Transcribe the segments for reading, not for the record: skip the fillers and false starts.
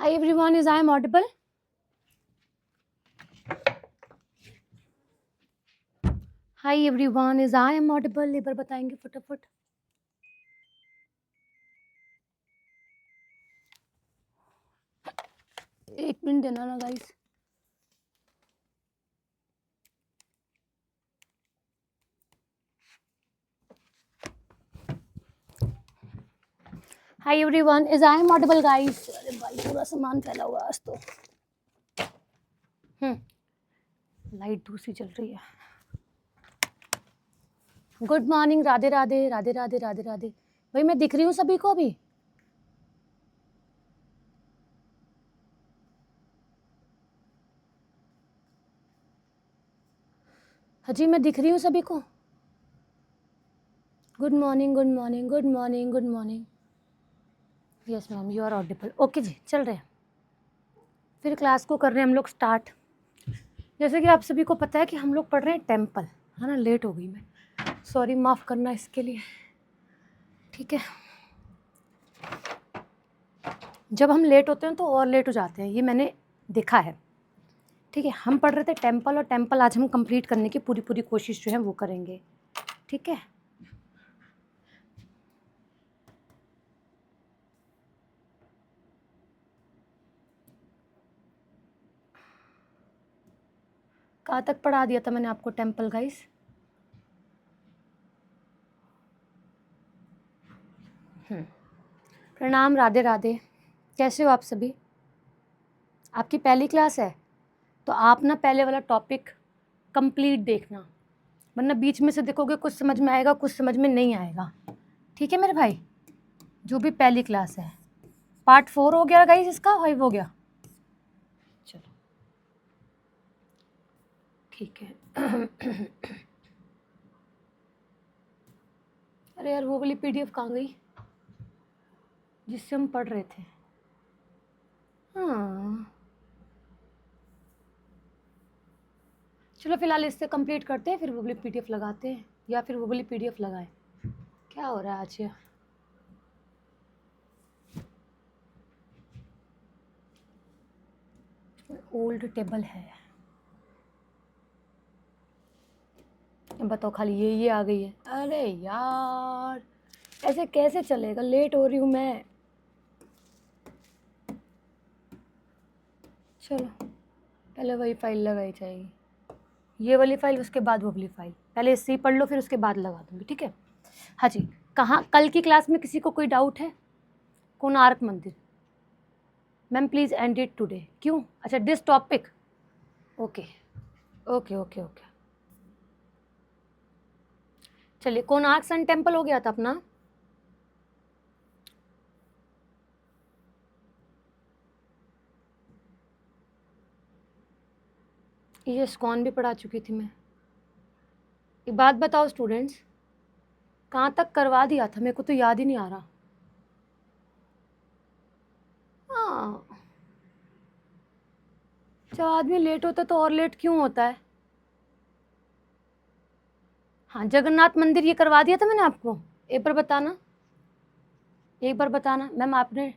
Hi everyone, is I am audible? Hi everyone, is I am audible? एक बार बताएंगे फटाफट. एक मिनट देना ना guys. Hi everyone, is I am audible guys? अरे भाई पूरा सामान फैला हुआ आज तो. लाइट दूसरी चल रही है. Good morning, Radhe Radhe Radhe Radhe Radhe Radhe. भाई मैं दिख रही हूँ सभी को अभी? हाजी मैं दिख रही हूँ सभी को. Good morning good morning good morning good morning. Yes ma'am you are audible. Okay जी चल रहे हैं. फिर क्लास को कर रहे हैं हम लोग स्टार्ट. जैसे कि आप सभी को पता है कि हम लोग पढ़ रहे हैं टेम्पल, है ना. लेट हो गई मैं, सॉरी माफ़ करना इसके लिए. ठीक है, जब हम लेट होते हैं तो और लेट हो जाते हैं, ये मैंने देखा है. ठीक है, हम पढ़ रहे थे टेम्पल और टेम्पल आज हम कंप्लीट करने की पूरी पूरी कोशिश जो है वो करेंगे. ठीक है, कहाँ तक पढ़ा दिया था मैंने आपको टेम्पल गाइस? प्रणाम, राधे राधे. कैसे हो आप सभी? आपकी पहली क्लास है तो आप ना पहले वाला टॉपिक कंप्लीट देखना, वरना बीच में से देखोगे कुछ समझ में आएगा कुछ समझ में नहीं आएगा. ठीक है मेरे भाई, जो भी पहली क्लास है. पार्ट 4 हो गया गाइस इसका, 5 हो गया. चलो ठीक है. अरे यार वो वाली PDF कहाँ गई जिससे हम पढ़ रहे थे? हाँ चलो फिलहाल इससे कंप्लीट करते हैं, फिर वो वाली PDF लगाते हैं, या फिर वो वाली PDF लगाएं. क्या हो रहा है आज ये? ओल्ड टेबल है. बताओ खाली ये आ गई है. अरे यार ऐसे कैसे चलेगा, लेट हो रही हूँ मैं. चलो पहले वही फाइल लगाई जाएगी, ये वाली फाइल, उसके बाद वो वाली फाइल. पहले इससे ही पढ़ लो फिर उसके बाद लगा दूँगी. ठीक है. हाँ जी, कहाँ कल की क्लास में किसी को कोई डाउट है? कोणार्क मंदिर. Ma'am please and it today. क्यों? अच्छा this topic. Okay okay okay okay. चलिए, कोणार्क सन टेम्पल हो गया था अपना. ये इस्कॉन भी पढ़ा चुकी थी मैं. एक बात बताओ स्टूडेंट्स, कहाँ तक करवा दिया था? मेरे को तो याद ही नहीं आ रहा. हाँ, जब आदमी लेट होता है तो और लेट क्यों होता है? हाँ, जगन्नाथ मंदिर ये करवा दिया था मैंने आपको. एक बार बताना, एक बार बताना. मैम आपने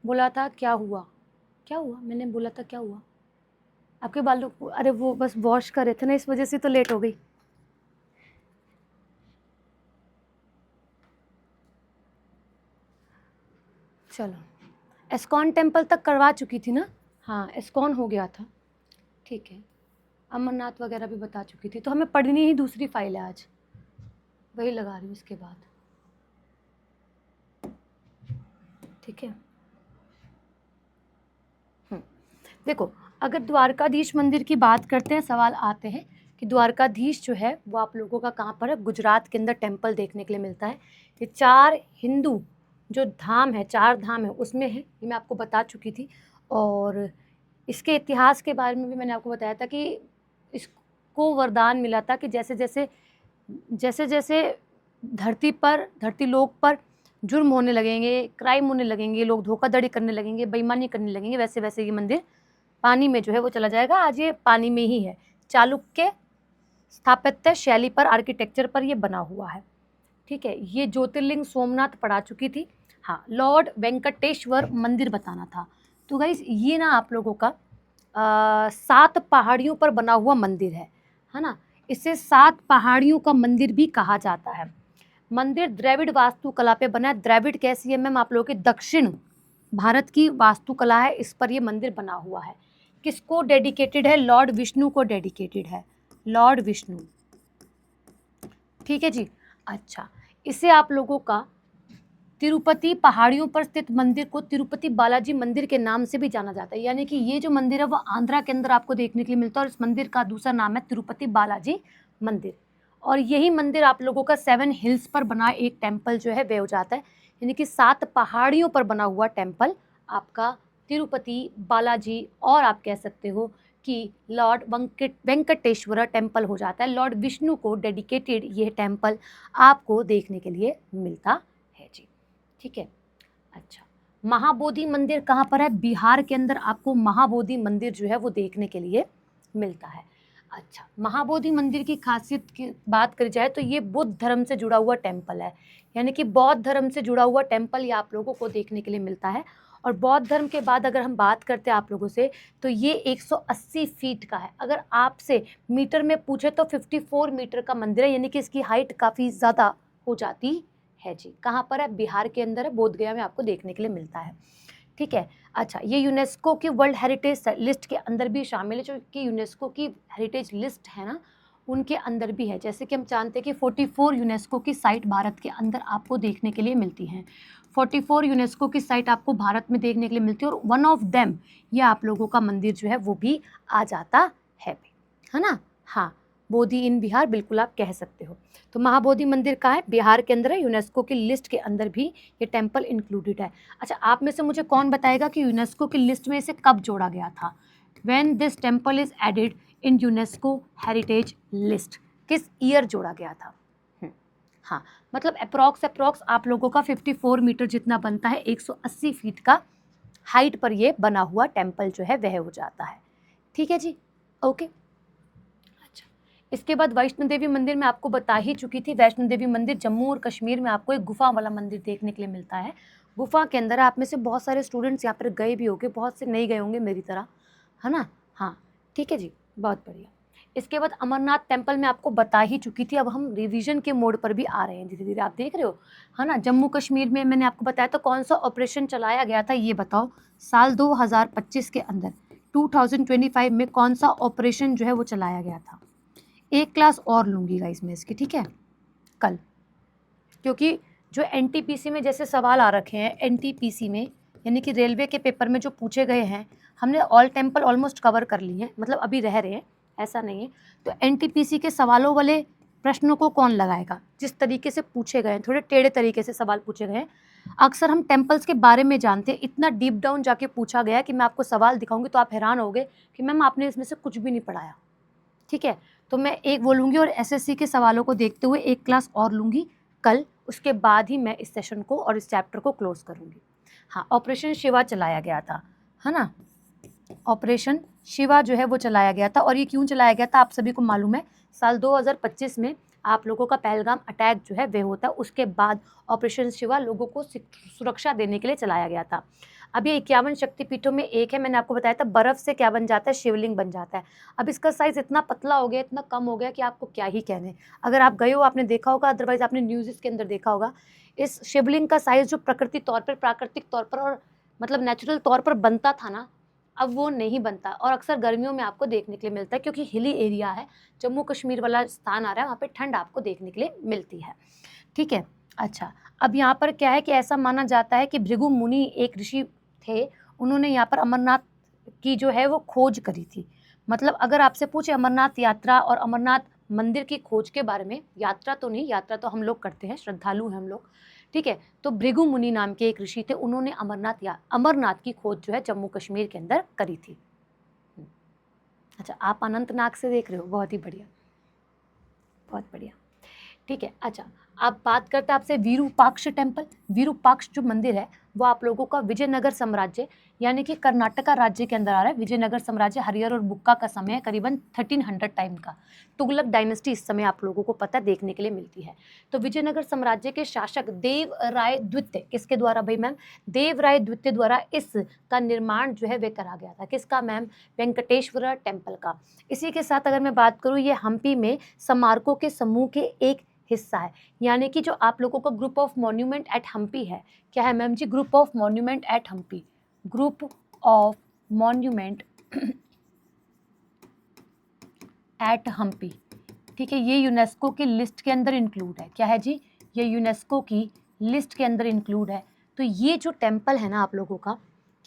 बोला था क्या हुआ? क्या हुआ? मैंने बोला था क्या हुआ? आपके बालों को, अरे वो बस वॉश कर रहे थे ना, इस वजह से तो लेट हो गई. चलो, इस्कॉन टेम्पल तक करवा चुकी थी ना. हाँ इस्कॉन हो गया था. ठीक है, अमरनाथ वगैरह भी बता चुकी थी. तो हमें पढ़नी ही दूसरी फाइल है आज, वही लगा रही हूँ इसके बाद. ठीक है. देखो, अगर द्वारकाधीश मंदिर की बात करते हैं, सवाल आते हैं कि द्वारकाधीश जो है वो आप लोगों का कहाँ पर है? गुजरात के अंदर टेम्पल देखने के लिए मिलता है. ये 4 हिंदू जो धाम है, 4 धाम है उसमें है, ये मैं आपको बता चुकी थी. और इसके इतिहास के बारे में भी मैंने आपको बताया था कि इसको वरदान मिला था कि जैसे जैसे जैसे जैसे धरती लोक पर जुर्म होने लगेंगे, क्राइम होने लगेंगे, लोग धोखाधड़ी करने लगेंगे, बेईमानी करने लगेंगे, वैसे वैसे ये मंदिर पानी में जो है वो चला जाएगा. आज ये पानी में ही है. चालुक्य स्थापत्य शैली पर, आर्किटेक्चर पर ये बना हुआ है. ठीक है, ये ज्योतिर्लिंग सोमनाथ पढ़ा चुकी थी. हाँ, लॉर्ड वेंकटेश्वर मंदिर बताना था. तो गाइस ये ना आप लोगों का 7 पहाड़ियों पर बना हुआ मंदिर है ना। इसे 7 पहाड़ियों का मंदिर भी कहा जाता है। मंदिर द्रविड़ वास्तुकला पे बना है। द्रविड़ कैसी है मैम? आप लोगों के दक्षिण भारत की वास्तुकला है, इस पर ये मंदिर बना हुआ है। किसको डेडिकेटेड है? लॉर्ड विष्णु को डेडिकेटेड है, लॉर्ड विष्णु। ठीक है जी। अच्छा, इसे आप लोगों का तिरुपति पहाड़ियों पर स्थित मंदिर को तिरुपति बालाजी मंदिर के नाम से भी जाना जाता है। यानी कि ये जो मंदिर है वो आंध्रा के अंदर आपको देखने के लिए मिलता है और इस मंदिर का दूसरा नाम है तिरुपति बालाजी मंदिर। और यही मंदिर आप लोगों का 7 हिल्स पर बना एक टेम्पल जो है वे हो जाता है। यानी कि 7 पहाड़ियों पर बना हुआ टेम्पल आपका तिरुपति बालाजी, और आप कह सकते हो कि लॉर्ड वेंकटेश्वर टेम्पल हो जाता है। लॉर्ड विष्णु को डेडिकेटेड ये टेम्पल आपको देखने के लिए मिलता है जी। ठीक है। अच्छा, महाबोधि मंदिर कहाँ पर है? बिहार के अंदर आपको महाबोधि मंदिर जो है वो देखने के लिए मिलता है। अच्छा, महाबोधि मंदिर की खासियत की बात करी जाए तो ये बुद्ध धर्म से जुड़ा हुआ टेम्पल है। यानी कि बौद्ध धर्म से जुड़ा हुआ टेम्पल ये आप लोगों को देखने के लिए मिलता है। और बौद्ध धर्म के बाद अगर हम बात करते हैं आप लोगों से, तो ये 180 फीट का है। अगर आपसे मीटर में पूछे तो 54 मीटर का मंदिर है। यानी कि इसकी हाइट काफ़ी ज़्यादा हो जाती है जी। कहाँ पर है? बिहार के अंदर है, बोधगया में आपको देखने के लिए मिलता है। ठीक है। अच्छा, ये यूनेस्को की वर्ल्ड हेरिटेज लिस्ट के अंदर भी शामिल है। जो कि यूनेस्को की हेरिटेज लिस्ट है ना, उनके अंदर भी है। जैसे कि हम जानते हैं कि 44 यूनेस्को की साइट भारत के अंदर आपको देखने के लिए मिलती हैं। 44 यूनेस्को की साइट आपको भारत में देखने के लिए मिलती है और वन ऑफ देम ये आप लोगों का मंदिर जो है वो भी आ जाता है ना। हाँ, बोधि इन बिहार, बिल्कुल आप कह सकते हो। तो महाबोधि मंदिर कहाँ है? बिहार के अंदर है। यूनेस्को की लिस्ट के अंदर भी ये टेम्पल इंक्लूडेड है। अच्छा, आप में से मुझे कौन बताएगा कि यूनेस्को की लिस्ट में इसे कब जोड़ा गया था? When this temple is added in UNESCO heritage list, किस ईयर जोड़ा गया था? हाँ, मतलब अप्रॉक्स आप लोगों का 54 मीटर जितना बनता है, 180 फीट का हाइट पर ये बना हुआ टेम्पल जो है वह हो जाता है। ठीक है जी, ओके। इसके बाद वैष्णो देवी मंदिर में आपको बता ही चुकी थी। वैष्णो देवी मंदिर जम्मू और कश्मीर में आपको एक गुफा वाला मंदिर देखने के लिए मिलता है। गुफा के अंदर आप में से बहुत सारे स्टूडेंट्स यहाँ पर गए भी होंगे, बहुत से नहीं गए होंगे मेरी तरह, है ना। हाँ, ठीक है जी, बहुत बढ़िया। इसके बाद अमरनाथ टेम्पल में आपको बता ही चुकी थी। अब हम रिवीजन के मोड पर भी आ रहे हैं धीरे धीरे, आप देख रहे हो, है ना। जम्मू कश्मीर में मैंने आपको बताया तो कौन सा ऑपरेशन चलाया गया था ये बताओ। साल 2025 के अंदर 2025 में कौन सा ऑपरेशन जो है वो चलाया गया था? एक क्लास और लूँगी गाइस मैं इसकी, ठीक है, कल। क्योंकि जो एनटीपीसी में जैसे सवाल आ रखे हैं, एनटीपीसी में यानी कि रेलवे के पेपर में जो पूछे गए हैं, हमने ऑल टेम्पल ऑलमोस्ट कवर कर लिए हैं, मतलब अभी रह रहे हैं, ऐसा नहीं है। तो एनटीपीसी के सवालों वाले प्रश्नों को कौन लगाएगा? जिस तरीके से पूछे गए हैं, थोड़े टेढ़े तरीके से सवाल पूछे गए हैं। अक्सर हम टेम्पल्स के बारे में जानते हैं, इतना डीप डाउन जाके पूछा गया कि मैं आपको सवाल दिखाऊंगी तो आप हैरान होगे कि मैम आपने इसमें से कुछ भी नहीं पढ़ाया। ठीक है, तो मैं एक वो लूँगी और एसएससी के सवालों को देखते हुए एक क्लास और लूँगी कल। उसके बाद ही मैं इस सेशन को और इस चैप्टर को क्लोज करूँगी। हाँ, ऑपरेशन शिवा चलाया गया था, है ना। ऑपरेशन शिवा जो है वो चलाया गया था। और ये क्यों चलाया गया था आप सभी को मालूम है। साल 2025 में आप लोगों का पहलगाम अटैक जो है वह होता है। उसके बाद ऑपरेशन शिवा लोगों को सुरक्षा देने के लिए चलाया गया था। अब ये 51 शक्तिपीठों में एक है। मैंने आपको बताया था बर्फ़ से क्या बन जाता है? शिवलिंग बन जाता है। अब इसका साइज़ इतना पतला हो गया, इतना कम हो गया कि आपको क्या ही कहने। अगर आप गए हो आपने देखा होगा, अदरवाइज़ आपने न्यूज़ के अंदर देखा होगा। इस शिवलिंग का साइज़ जो प्राकृतिक तौर पर और मतलब नेचुरल तौर पर बनता था ना, अब वो नहीं बनता। और अक्सर गर्मियों में आपको देखने के लिए मिलता है क्योंकि हिली एरिया है, जम्मू कश्मीर वाला स्थान आ रहा है, वहाँ पे ठंड आपको देखने के लिए मिलती है। ठीक है। अच्छा, अब यहाँ पर क्या है कि ऐसा माना जाता है कि भृगु मुनि एक ऋषि थे, उन्होंने यहाँ पर अमरनाथ की जो है वो खोज करी थी। मतलब अगर आपसे पूछे अमरनाथ यात्रा और अमरनाथ मंदिर की खोज के बारे में, यात्रा तो नहीं, यात्रा तो हम लोग करते हैं, श्रद्धालु हैं हम लोग, ठीक है। तो भृगु मुनि नाम के एक ऋषि थे, उन्होंने अमरनाथ की खोज जो है जम्मू कश्मीर के अंदर करी थी। अच्छा, आप अनंतनाग से देख रहे हो, बहुत ही बढ़िया, बहुत बढ़िया। ठीक है। अच्छा, अब बात करते हैं आपसे विरूपाक्ष टेम्पल। विरूपाक्ष जो मंदिर है वो आप लोगों का विजयनगर साम्राज्य यानी कि कर्नाटका राज्य के अंदर आ रहा है। विजयनगर साम्राज्य हरिहर और बुक्का का समय है करीबन 1300 टाइम का। तुगलक डायनेस्टी इस समय आप लोगों को पता देखने के लिए मिलती है। तो विजयनगर साम्राज्य के शासक देव राय द्वितीय, किसके द्वारा भाई मैम? देव राय द्वितीय द्वारा इसका निर्माण जो है वे करा गया था। किसका मैम? वेंकटेश्वर टेम्पल का। इसी के साथ अगर मैं बात करूँ, ये हम्पी में स्मारकों के समूह के एक हिस्सा है, यानी कि जो आप लोगों का group of monument at Hampi है, क्या है ma'am ji? Group of monument at Hampi. Group of monument at Hampi, ठीक है, ये यूनेस्को की लिस्ट के अंदर इंक्लूड है। क्या है जी? ये यूनेस्को की लिस्ट के अंदर इंक्लूड है। तो ये जो टेम्पल है ना आप लोगों का,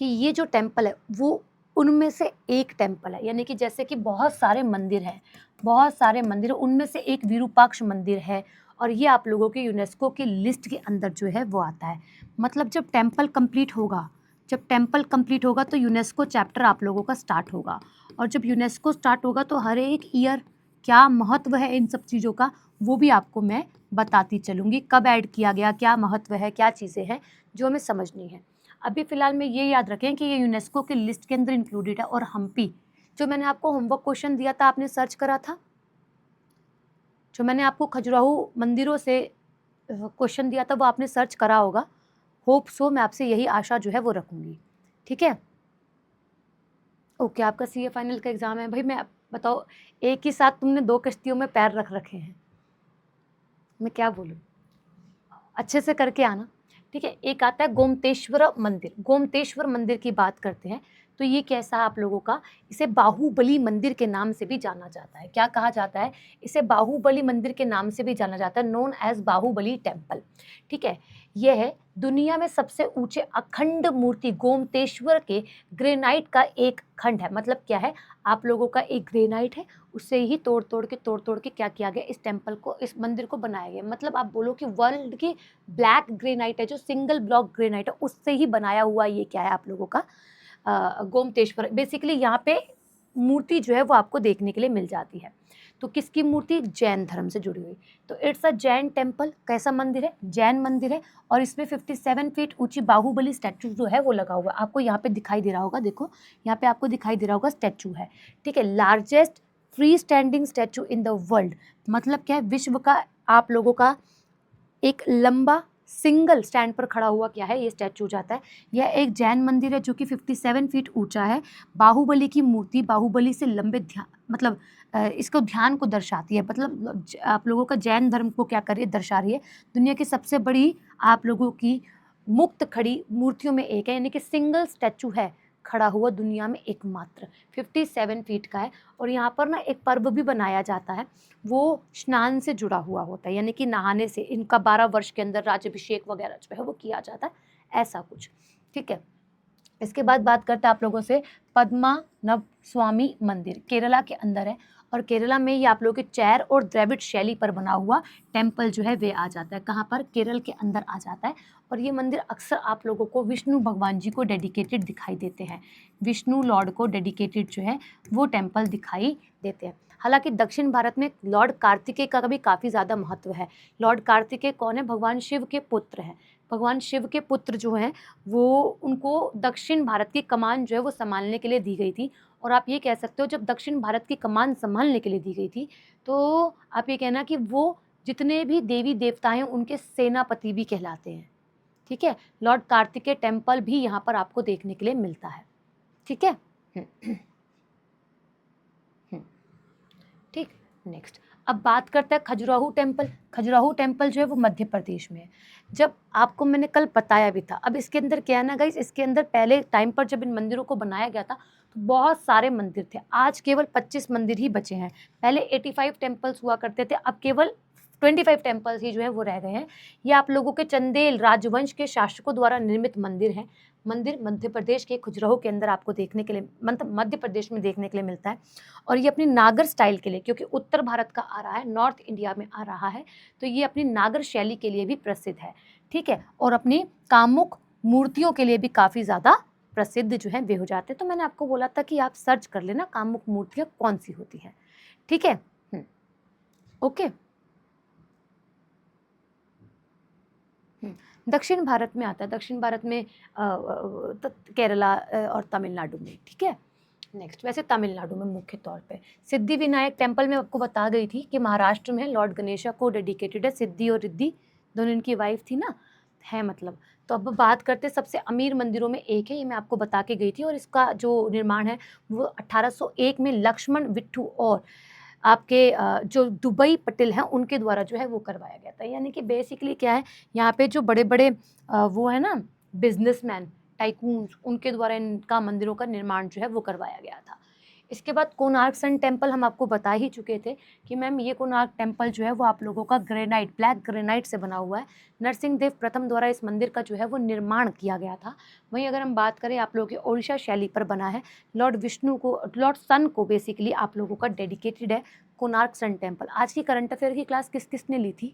कि ये जो टेम्पल है वो उनमें से एक टेम्पल है, यानी कि जैसे कि बहुत सारे मंदिर हैं, बहुत सारे मंदिर, उनमें से एक विरूपाक्ष मंदिर है, और ये आप लोगों के यूनेस्को की लिस्ट के अंदर जो है वो आता है। मतलब जब टेम्पल कंप्लीट होगा, जब टेम्पल कंप्लीट होगा तो यूनेस्को चैप्टर आप लोगों का स्टार्ट होगा, और जब यूनेस्को स्टार्ट होगा तो हर एक ईयर क्या महत्व है इन सब चीज़ों का वो भी आपको मैं बताती चलूँगी, कब ऐड किया गया, क्या महत्व है, क्या चीज़ें हैं जो हमें समझनी है। अभी फ़िलहाल में ये याद रखें कि ये यूनेस्को की लिस्ट के अंदर इंक्लूडेड है। और हम्पी, जो मैंने आपको होमवर्क क्वेश्चन दिया था, आपने सर्च करा था, जो मैंने आपको खजुराहो मंदिरों से क्वेश्चन दिया था वो आपने सर्च करा होगा। होप सो, मैं आपसे यही आशा जो है वो रखूँगी। ठीक है, ओके। आपका सीए फाइनल का एग्ज़ाम है भाई। मैं बताओ, एक ही साथ तुमने 2 कश्तियों में पैर रख रखे हैं, मैं क्या बोलूँ? अच्छे से करके आना। ठीक है, एक आता है गोमतेश्वर मंदिर। गोमतेश्वर मंदिर की बात करते हैं तो ये कैसा आप लोगों का, इसे बाहुबली मंदिर के नाम से भी जाना जाता है। क्या कहा जाता है? इसे बाहुबली मंदिर के नाम से भी जाना जाता है, नोन एज बाहुबली टेम्पल। ठीक है, यह है दुनिया में सबसे ऊंचे अखंड मूर्ति गोमतेश्वर के ग्रेनाइट का एक खंड है। मतलब क्या है, आप लोगों का एक ग्रेनाइट है, उससे ही तोड़ तोड़ के क्या किया गया, इस टेम्पल को, इस मंदिर को बनाया गया। मतलब आप बोलो कि वर्ल्ड की ब्लैक ग्रेनाइट है, जो सिंगल ब्लॉक ग्रेनाइट है, उससे ही बनाया हुआ ये क्या है आप लोगों का गोमतेश्वर। बेसिकली यहाँ पे मूर्ति जो है वो आपको देखने के लिए मिल जाती है। तो किसकी मूर्ति? जैन धर्म से जुड़ी हुई। तो इट्स अ जैन टेम्पल। कैसा मंदिर है? जैन मंदिर है। और इसमें 57 फीट ऊंची बाहुबली स्टैचू जो है वो लगा हुआ है। आपको यहाँ पे दिखाई दे रहा होगा, देखो यहाँ पे आपको दिखाई दे रहा होगा, स्टैचू है। ठीक है, largest free standing statue in the world. मतलब क्या है? विश्व का आप लोगों का एक लंबा सिंगल स्टैंड पर खड़ा हुआ क्या है, ये स्टैचू जाता है। यह एक जैन मंदिर है जो कि 57 फीट ऊंचा है। बाहुबली की मूर्ति बाहुबली से लंबे ध्यान, मतलब इसको ध्यान को दर्शाती है। मतलब आप लोगों का जैन धर्म को क्या कर रही है, दर्शा रही है। दुनिया की सबसे बड़ी आप लोगों की मुक्त खड़ी मूर्तियों में एक है, यानी कि सिंगल स्टैचू है खड़ा हुआ दुनिया में एकमात्र, 57 फीट का है। और यहाँ पर ना एक पर्व भी बनाया जाता है, वो स्नान से जुड़ा हुआ होता है, यानी कि नहाने से। इनका 12 वर्ष के अंदर राज्याभिषेक वगैरह जो है वो किया जाता है, ऐसा कुछ। ठीक है, इसके बाद बात करते हैं आप लोगों से पद्मानाभ स्वामी मंदिर, केरला के अंदर है। और केरला में ये आप लोगों के चैर और द्रविड़ शैली पर बना हुआ टेम्पल जो है वे आ जाता है। कहाँ पर? केरल के अंदर आ जाता है। और ये मंदिर अक्सर आप लोगों को विष्णु भगवान जी को डेडिकेटेड दिखाई देते हैं। विष्णु लॉर्ड को डेडिकेटेड जो है वो टेम्पल दिखाई देते हैं। हालांकि दक्षिण भारत में लॉर्ड कार्तिकेय का भी काफ़ी ज़्यादा महत्व है। लॉर्ड कार्तिकेय कौन है? भगवान शिव के पुत्र हैं। भगवान शिव के पुत्र जो हैं वो, उनको दक्षिण भारत की कमान जो है वो संभालने के लिए दी गई थी। और आप ये कह सकते हो, जब दक्षिण भारत की कमान संभालने के लिए दी गई थी तो आप ये कहना कि वो जितने भी देवी देवता हैं उनके सेनापति भी कहलाते हैं। ठीक है, लॉर्ड कार्तिकेय टेम्पल भी यहाँ पर आपको देखने के लिए मिलता है। ठीक है, ठीक। नेक्स्ट, अब बात करते हैं खजुराहो टेम्पल। खजुराहो टेम्पल जो है वो मध्य प्रदेश में है। जब आपको मैंने कल बताया भी था। अब इसके अंदर क्या है ना गाइस, इसके अंदर पहले टाइम पर जब इन मंदिरों को बनाया गया था तो बहुत सारे मंदिर थे। आज केवल 25 मंदिर ही बचे हैं। पहले 85 टेम्पल्स हुआ करते थे, अब केवल 25 टेम्पल्स ही जो है वो रह गए हैं। ये आप लोगों के चंदेल राजवंश के शासकों द्वारा निर्मित मंदिर है। मंदिर मध्य प्रदेश के खजुराहो के अंदर आपको देखने के लिए, मतलब मध्य प्रदेश में देखने के लिए मिलता है। और ये अपनी नागर स्टाइल के लिए, क्योंकि उत्तर भारत का आ रहा है, नॉर्थ इंडिया में आ रहा है, तो ये अपनी नागर शैली के लिए भी प्रसिद्ध है। ठीक है, और अपनी कामुक मूर्तियों के लिए भी काफ़ी ज़्यादा प्रसिद्ध जो है वे हो जाते हैं। तो मैंने आपको बोला था कि आप सर्च कर लेना कामुक मूर्तियाँ कौन सी होती हैं। ठीक है, ओके। दक्षिण भारत में आता है, दक्षिण भारत में केरला और तमिलनाडु में, ठीक है। नेक्स्ट, वैसे तमिलनाडु में मुख्य तौर पे सिद्धि विनायक टेम्पल में आपको बता गई थी कि महाराष्ट्र में लॉर्ड गणेशा को डेडिकेटेड है। सिद्धि और रिद्धि दोनों इनकी वाइफ थी ना, है मतलब। तो अब बात करते सबसे अमीर मंदिरों में एक है, ये मैं आपको बता के गई थी, और इसका जो निर्माण है वो 1801 में लक्ष्मण विट्ठू और आपके जो दुबई पटेल हैं उनके द्वारा जो है वो करवाया गया था। यानी कि बेसिकली क्या है, यहाँ पे जो बड़े बड़े वो है ना बिजनेसमैन टाइकून्स, उनके द्वारा इनका मंदिरों का निर्माण जो है वो करवाया गया था। इसके बाद कोणार्क सन टेम्पल हम आपको बता ही चुके थे कि मैम ये कोणार्क टेम्पल जो है वो आप लोगों का ग्रेनाइट, ब्लैक ग्रेनाइट से बना हुआ है। नरसिंह देव प्रथम द्वारा इस मंदिर का जो है वो निर्माण किया गया था। वहीं अगर हम बात करें आप लोगों के ओडिशा शैली पर बना है, लॉर्ड विष्णु को, लॉर्ड सन को बेसिकली आप लोगों का डेडिकेटेड है कोणार्क सन टेम्पल। आज की करंट अफेयर की क्लास किस किसने ली थी?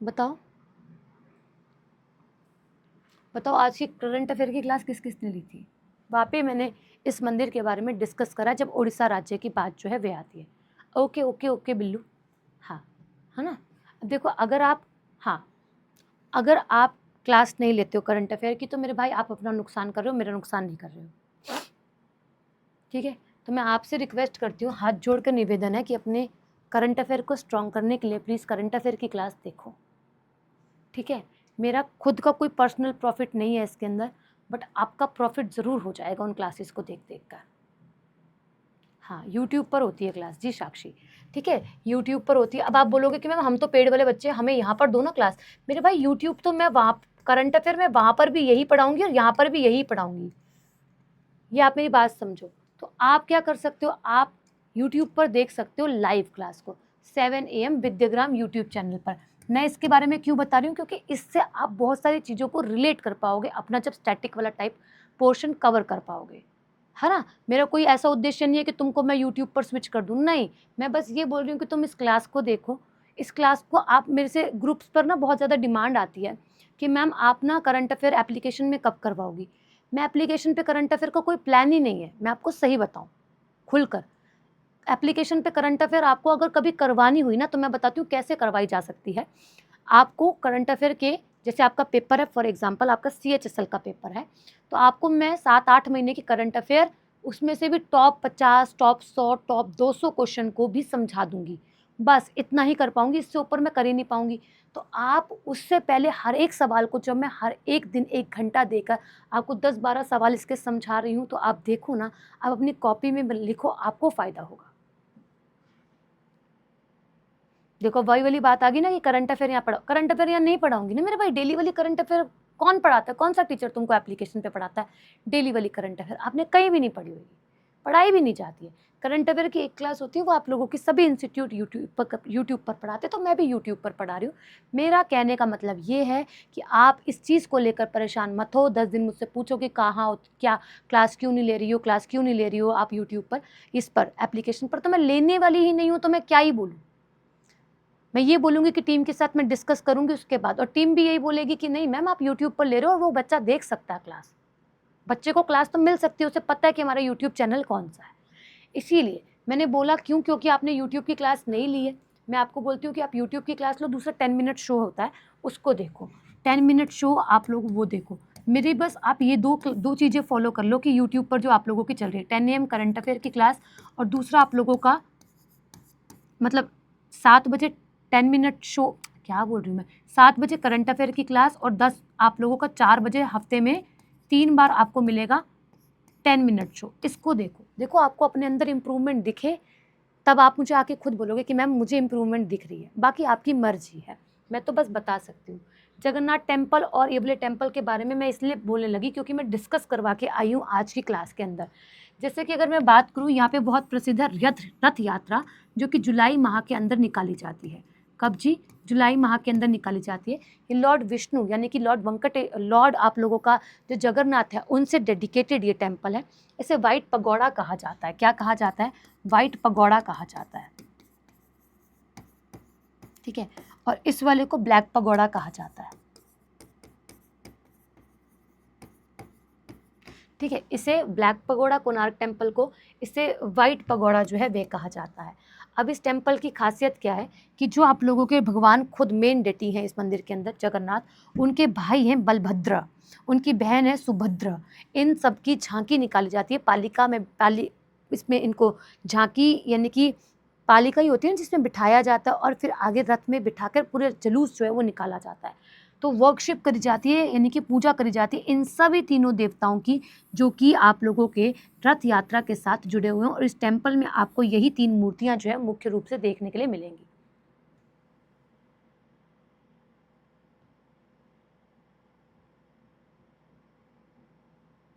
बताओ बताओ, आज की करंट अफेयर की क्लास किस किसने ली थी? वहाँ पे मैंने इस मंदिर के बारे में डिस्कस करा जब उड़ीसा राज्य की बात जो है वह आती है। ओके ओके ओके बिल्लू, हाँ, है ना। अब देखो, अगर आप, हाँ, अगर आप क्लास नहीं लेते हो करंट अफेयर की तो मेरे भाई आप अपना नुकसान कर रहे हो, मेरा नुकसान नहीं कर रहे हो, ठीक है। तो मैं आपसे रिक्वेस्ट करती हूँ, हाथ जोड़कर निवेदन है कि अपने करंट अफेयर को स्ट्रॉन्ग करने के लिए प्लीज़ करंट अफेयर की क्लास देखो, ठीक है। मेरा खुद का कोई पर्सनल प्रॉफिट नहीं है इसके अंदर, बट आपका प्रॉफिट ज़रूर हो जाएगा उन क्लासेस को देख देख कर। हाँ, यूट्यूब पर होती है क्लास जी साक्षी, ठीक है, यूट्यूब पर होती है। अब आप बोलोगे कि मैम हम तो पेड वाले बच्चे, हमें यहाँ पर दो ना क्लास। मेरे भाई यूट्यूब तो मैं वहाँ करंट अफेयर में वहाँ पर भी यही पढ़ाऊंगी और यहाँ पर भी यही पढ़ाऊंगी, ये आप मेरी बात समझो। तो आप क्या कर सकते हो, आप यूट्यूब पर देख सकते हो लाइव क्लास को 7 AM विद्याग्राम यूट्यूब चैनल पर। मैं इसके बारे में क्यों बता रही हूँ, क्योंकि इससे आप बहुत सारी चीज़ों को रिलेट कर पाओगे, अपना जब स्टैटिक वाला टाइप पोर्शन कवर कर पाओगे, है ना। मेरा कोई ऐसा उद्देश्य नहीं है कि तुमको मैं यूट्यूब पर स्विच कर दूँ, नहीं, मैं बस ये बोल रही हूँ कि तुम इस क्लास को देखो। इस क्लास को आप, मेरे से ग्रुप्स पर ना बहुत ज़्यादा डिमांड आती है कि मैम आप ना करंट अफेयर एप्लीकेशन में कब करवाओगी। मैं एप्लीकेशन पे करंट अफेयर का कोई प्लान ही नहीं है, मैं आपको सही बताऊं खुलकर। एप्लीकेशन पे करंट अफेयर आपको अगर कभी करवानी हुई ना तो मैं बताती हूँ कैसे करवाई जा सकती है। आपको करंट अफेयर के, जैसे आपका पेपर है, फॉर एग्जांपल आपका CHSL का पेपर है, तो आपको मैं 7-8 महीने की करंट अफेयर, उसमें से भी टॉप 50, टॉप 100, टॉप 200 क्वेश्चन को भी समझा दूंगी। बस इतना ही कर पाऊंगी, इससे ऊपर मैं कर ही नहीं पाऊंगी। तो आप उससे पहले हर एक सवाल को, जब मैं हर एक दिन 1 घंटा देकर आपको 10-12 सवाल इसके समझा रही हूँ, तो आप देखो ना, आप अपनी कॉपी में लिखो, आपको फायदा होगा। देखो वही वाली बात आ गई ना कि करंट अफेयर यहाँ पढ़ाओ, करंट अफेयर यहाँ नहीं पढ़ाऊंगी ना मेरे भाई। डेली वाली करंट अफेयर कौन पढ़ाता है, कौन सा टीचर तुमको एप्लीकेशन पे पढ़ाता है? डेली वाली करंट अफेयर आपने कहीं भी नहीं पढ़ी होगी, पढ़ाई भी नहीं जाती है। करंट अफेयर की एक क्लास होती है, वो आप लोगों की सभी इंस्टीट्यूट यूट्यूब पर पढ़ाते, तो मैं भी यूट्यूब पर पढ़ा रही हूँ। मेरा कहने का मतलब ये है कि आप इस चीज़ को लेकर परेशान मत हो। 10 दिन मुझसे पूछो कि कहाँ हो, क्या क्लास क्यों नहीं ले रही हो, क्लास क्यों नहीं ले रही हो आप यूट्यूब पर, इस पर एप्लीकेशन पर, तो मैं लेने वाली ही नहीं हूँ, तो मैं क्या ही बोलूँ। मैं ये बोलूँगी कि टीम के साथ मैं डिस्कस करूँगी उसके बाद, और टीम भी यही बोलेगी कि नहीं मैम आप यूट्यूब पर ले रहे हो, और वो बच्चा देख सकता है क्लास, बच्चे को क्लास तो मिल सकती है, उसे पता है कि हमारा यूट्यूब चैनल कौन सा है। इसीलिए मैंने बोला, क्यों, क्योंकि आपने यूट्यूब की क्लास नहीं ली है। मैं आपको बोलती हूँ कि आप यूट्यूब की क्लास लो, दूसरा 10 मिनट शो होता है उसको देखो, 10 मिनट शो आप लोग वो देखो। मेरे बस आप ये दो चीज़ें फॉलो कर लो कि यूट्यूब पर जो आप लोगों की चल रही है 10 AM करंट अफेयर की क्लास, और दूसरा आप लोगों का मतलब 7 बजे 10 मिनट शो, क्या बोल रही हूँ मैं, 7 बजे करंट अफेयर की क्लास, और 10 आप लोगों का 4 बजे हफ्ते में 3 बार आपको मिलेगा 10 मिनट शो। इसको देखो, देखो आपको अपने अंदर इम्प्रूवमेंट दिखे, तब आप मुझे आके खुद बोलोगे कि मैम मुझे इम्प्रूवमेंट दिख रही है। बाकी आपकी मर्जी है, मैं तो बस बता सकती हूँ। जगन्नाथ टेम्पल और ये वाले टेम्पल के बारे में मैं इसलिए बोलने लगी क्योंकि मैं डिस्कस करवा के आई हूँ आज की क्लास के अंदर। जैसे कि अगर मैं बात करूँ, यहाँ पे बहुत प्रसिद्ध है रथ यात्रा, जो कि जुलाई माह के अंदर निकाली जाती है। कब जी? जुलाई माह के अंदर निकाली जाती है। ये लॉर्ड विष्णु यानी कि लॉर्ड आप लोगों का जो जगन्नाथ है उनसे डेडिकेटेड ये टेम्पल है। इसे वाइट पगोड़ा कहा जाता है। क्या कहा जाता है? वाइट पगोड़ा कहा जाता है, ठीक है। और इस वाले को ब्लैक पगोड़ा कहा जाता है। ठीक है, इसे ब्लैक पगोड़ा कोणार्क टेम्पल को, इसे वाइट पगोड़ा जो है वे कहा जाता है। अब इस टेम्पल की खासियत क्या है कि जो आप लोगों के भगवान खुद मेन डेटी हैं इस मंदिर के अंदर जगन्नाथ, उनके भाई हैं बलभद्र, उनकी बहन है सुभद्र, इन सब की झांकी निकाली जाती है पालिका में। इसमें इनको झांकी यानी कि पालिका ही होती है जिसमें बिठाया जाता है और फिर आगे रथ में बिठाकर पूरे जुलूस जो है वो निकाला जाता है। तो वर्शिप करी जाती है यानी कि पूजा करी जाती है इन सभी तीनों देवताओं की, जो कि आप लोगों के रथ यात्रा के साथ जुड़े हुए हैं। और इस टेम्पल में आपको यही 3 मूर्तियां जो है मुख्य रूप से देखने के लिए मिलेंगी।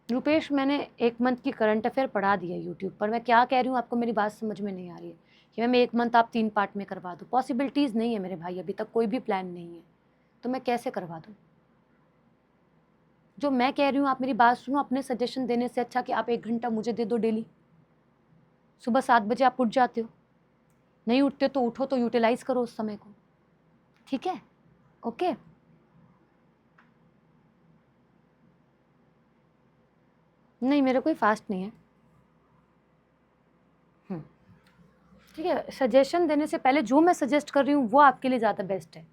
रुपेश, मैंने 1 मंथ की करंट अफेयर पढ़ा दी है यूट्यूब पर। मैं क्या कह रही हूँ आपको मेरी बात समझ में नहीं आ रही है कि मैम 1 मंथ आप 3 पार्ट में करवा दो? पॉसिबिलिटीज़ नहीं है मेरे भाई, अभी तक कोई भी प्लान नहीं है, तो मैं कैसे करवा दूँ? जो मैं कह रही हूँ आप मेरी बात सुनो। अपने सजेशन देने से अच्छा कि आप 1 घंटा मुझे दे दो डेली। सुबह 7 बजे आप उठ जाते हो, नहीं उठते तो उठो, तो यूटिलाइज करो उस समय को। ठीक है, ओके। नहीं, मेरा कोई फास्ट नहीं है। ठीक है, सजेशन देने से पहले जो मैं सजेस्ट कर रही हूँ वो आपके लिए ज़्यादा बेस्ट है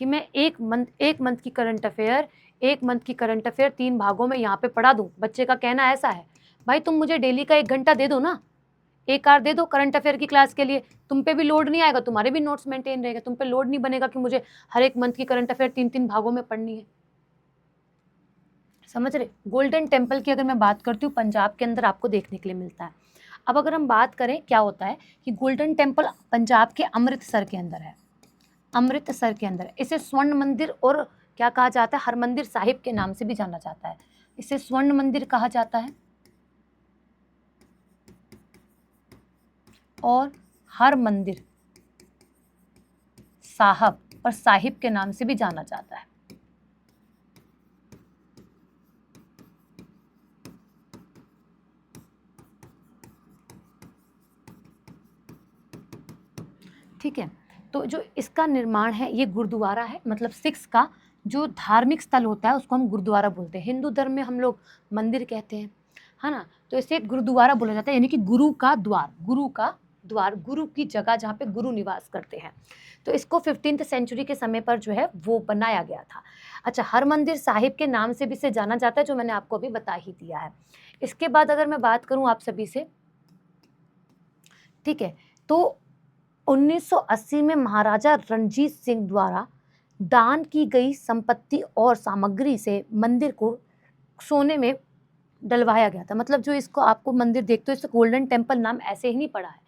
कि मैं 1 मंथ की करंट अफेयर 3 भागों में यहाँ पे पढ़ा दूँ। बच्चे का कहना ऐसा है, भाई तुम मुझे डेली का 1 घंटा दे दो ना, 1 आवर दे दो करंट अफेयर की क्लास के लिए। तुम पे भी लोड नहीं आएगा, तुम्हारे भी नोट्स मेंटेन रहेगा, तुम पे लोड नहीं बनेगा कि मुझे हर 1 मंथ की करंट अफेयर 3 भागों में पढ़नी है। समझ रहे? गोल्डन टेम्पल की अगर मैं बात करती हूँ पंजाब के अंदर आपको देखने के लिए मिलता है। अब अगर हम बात करें क्या होता है कि गोल्डन टेम्पल पंजाब के अमृतसर के अंदर है। अमृतसर के अंदर इसे स्वर्ण मंदिर और क्या कहा जाता है, हरमंदिर साहिब के नाम से भी जाना जाता है। इसे स्वर्ण मंदिर कहा जाता है और हरमंदिर साहब और साहिब के नाम से भी जाना जाता है। ठीक है, तो जो इसका निर्माण है ये गुरुद्वारा है, मतलब सिक्स का जो धार्मिक स्थल होता है उसको हम गुरुद्वारा बोलते हैं। हिंदू धर्म में हम लोग मंदिर कहते हैं, है ना, तो इसे गुरुद्वारा बोला जाता है, यानी कि गुरु का द्वार, गुरु की जगह जहाँ पे गुरु निवास करते हैं। तो इसको 15th सेंचुरी के समय पर जो है वो बनाया गया था। अच्छा, हरमंदिर साहिब के नाम से भी इसे जाना जाता है, जो मैंने आपको अभी बता ही दिया है। इसके बाद अगर मैं बात करूं आप सभी से, ठीक है, तो 1980 में महाराजा रणजीत सिंह द्वारा दान की गई संपत्ति और सामग्री से मंदिर को सोने में डलवाया गया था। मतलब जो इसको आपको मंदिर देखते हो, इसको गोल्डन टेम्पल नाम ऐसे ही नहीं पड़ा है।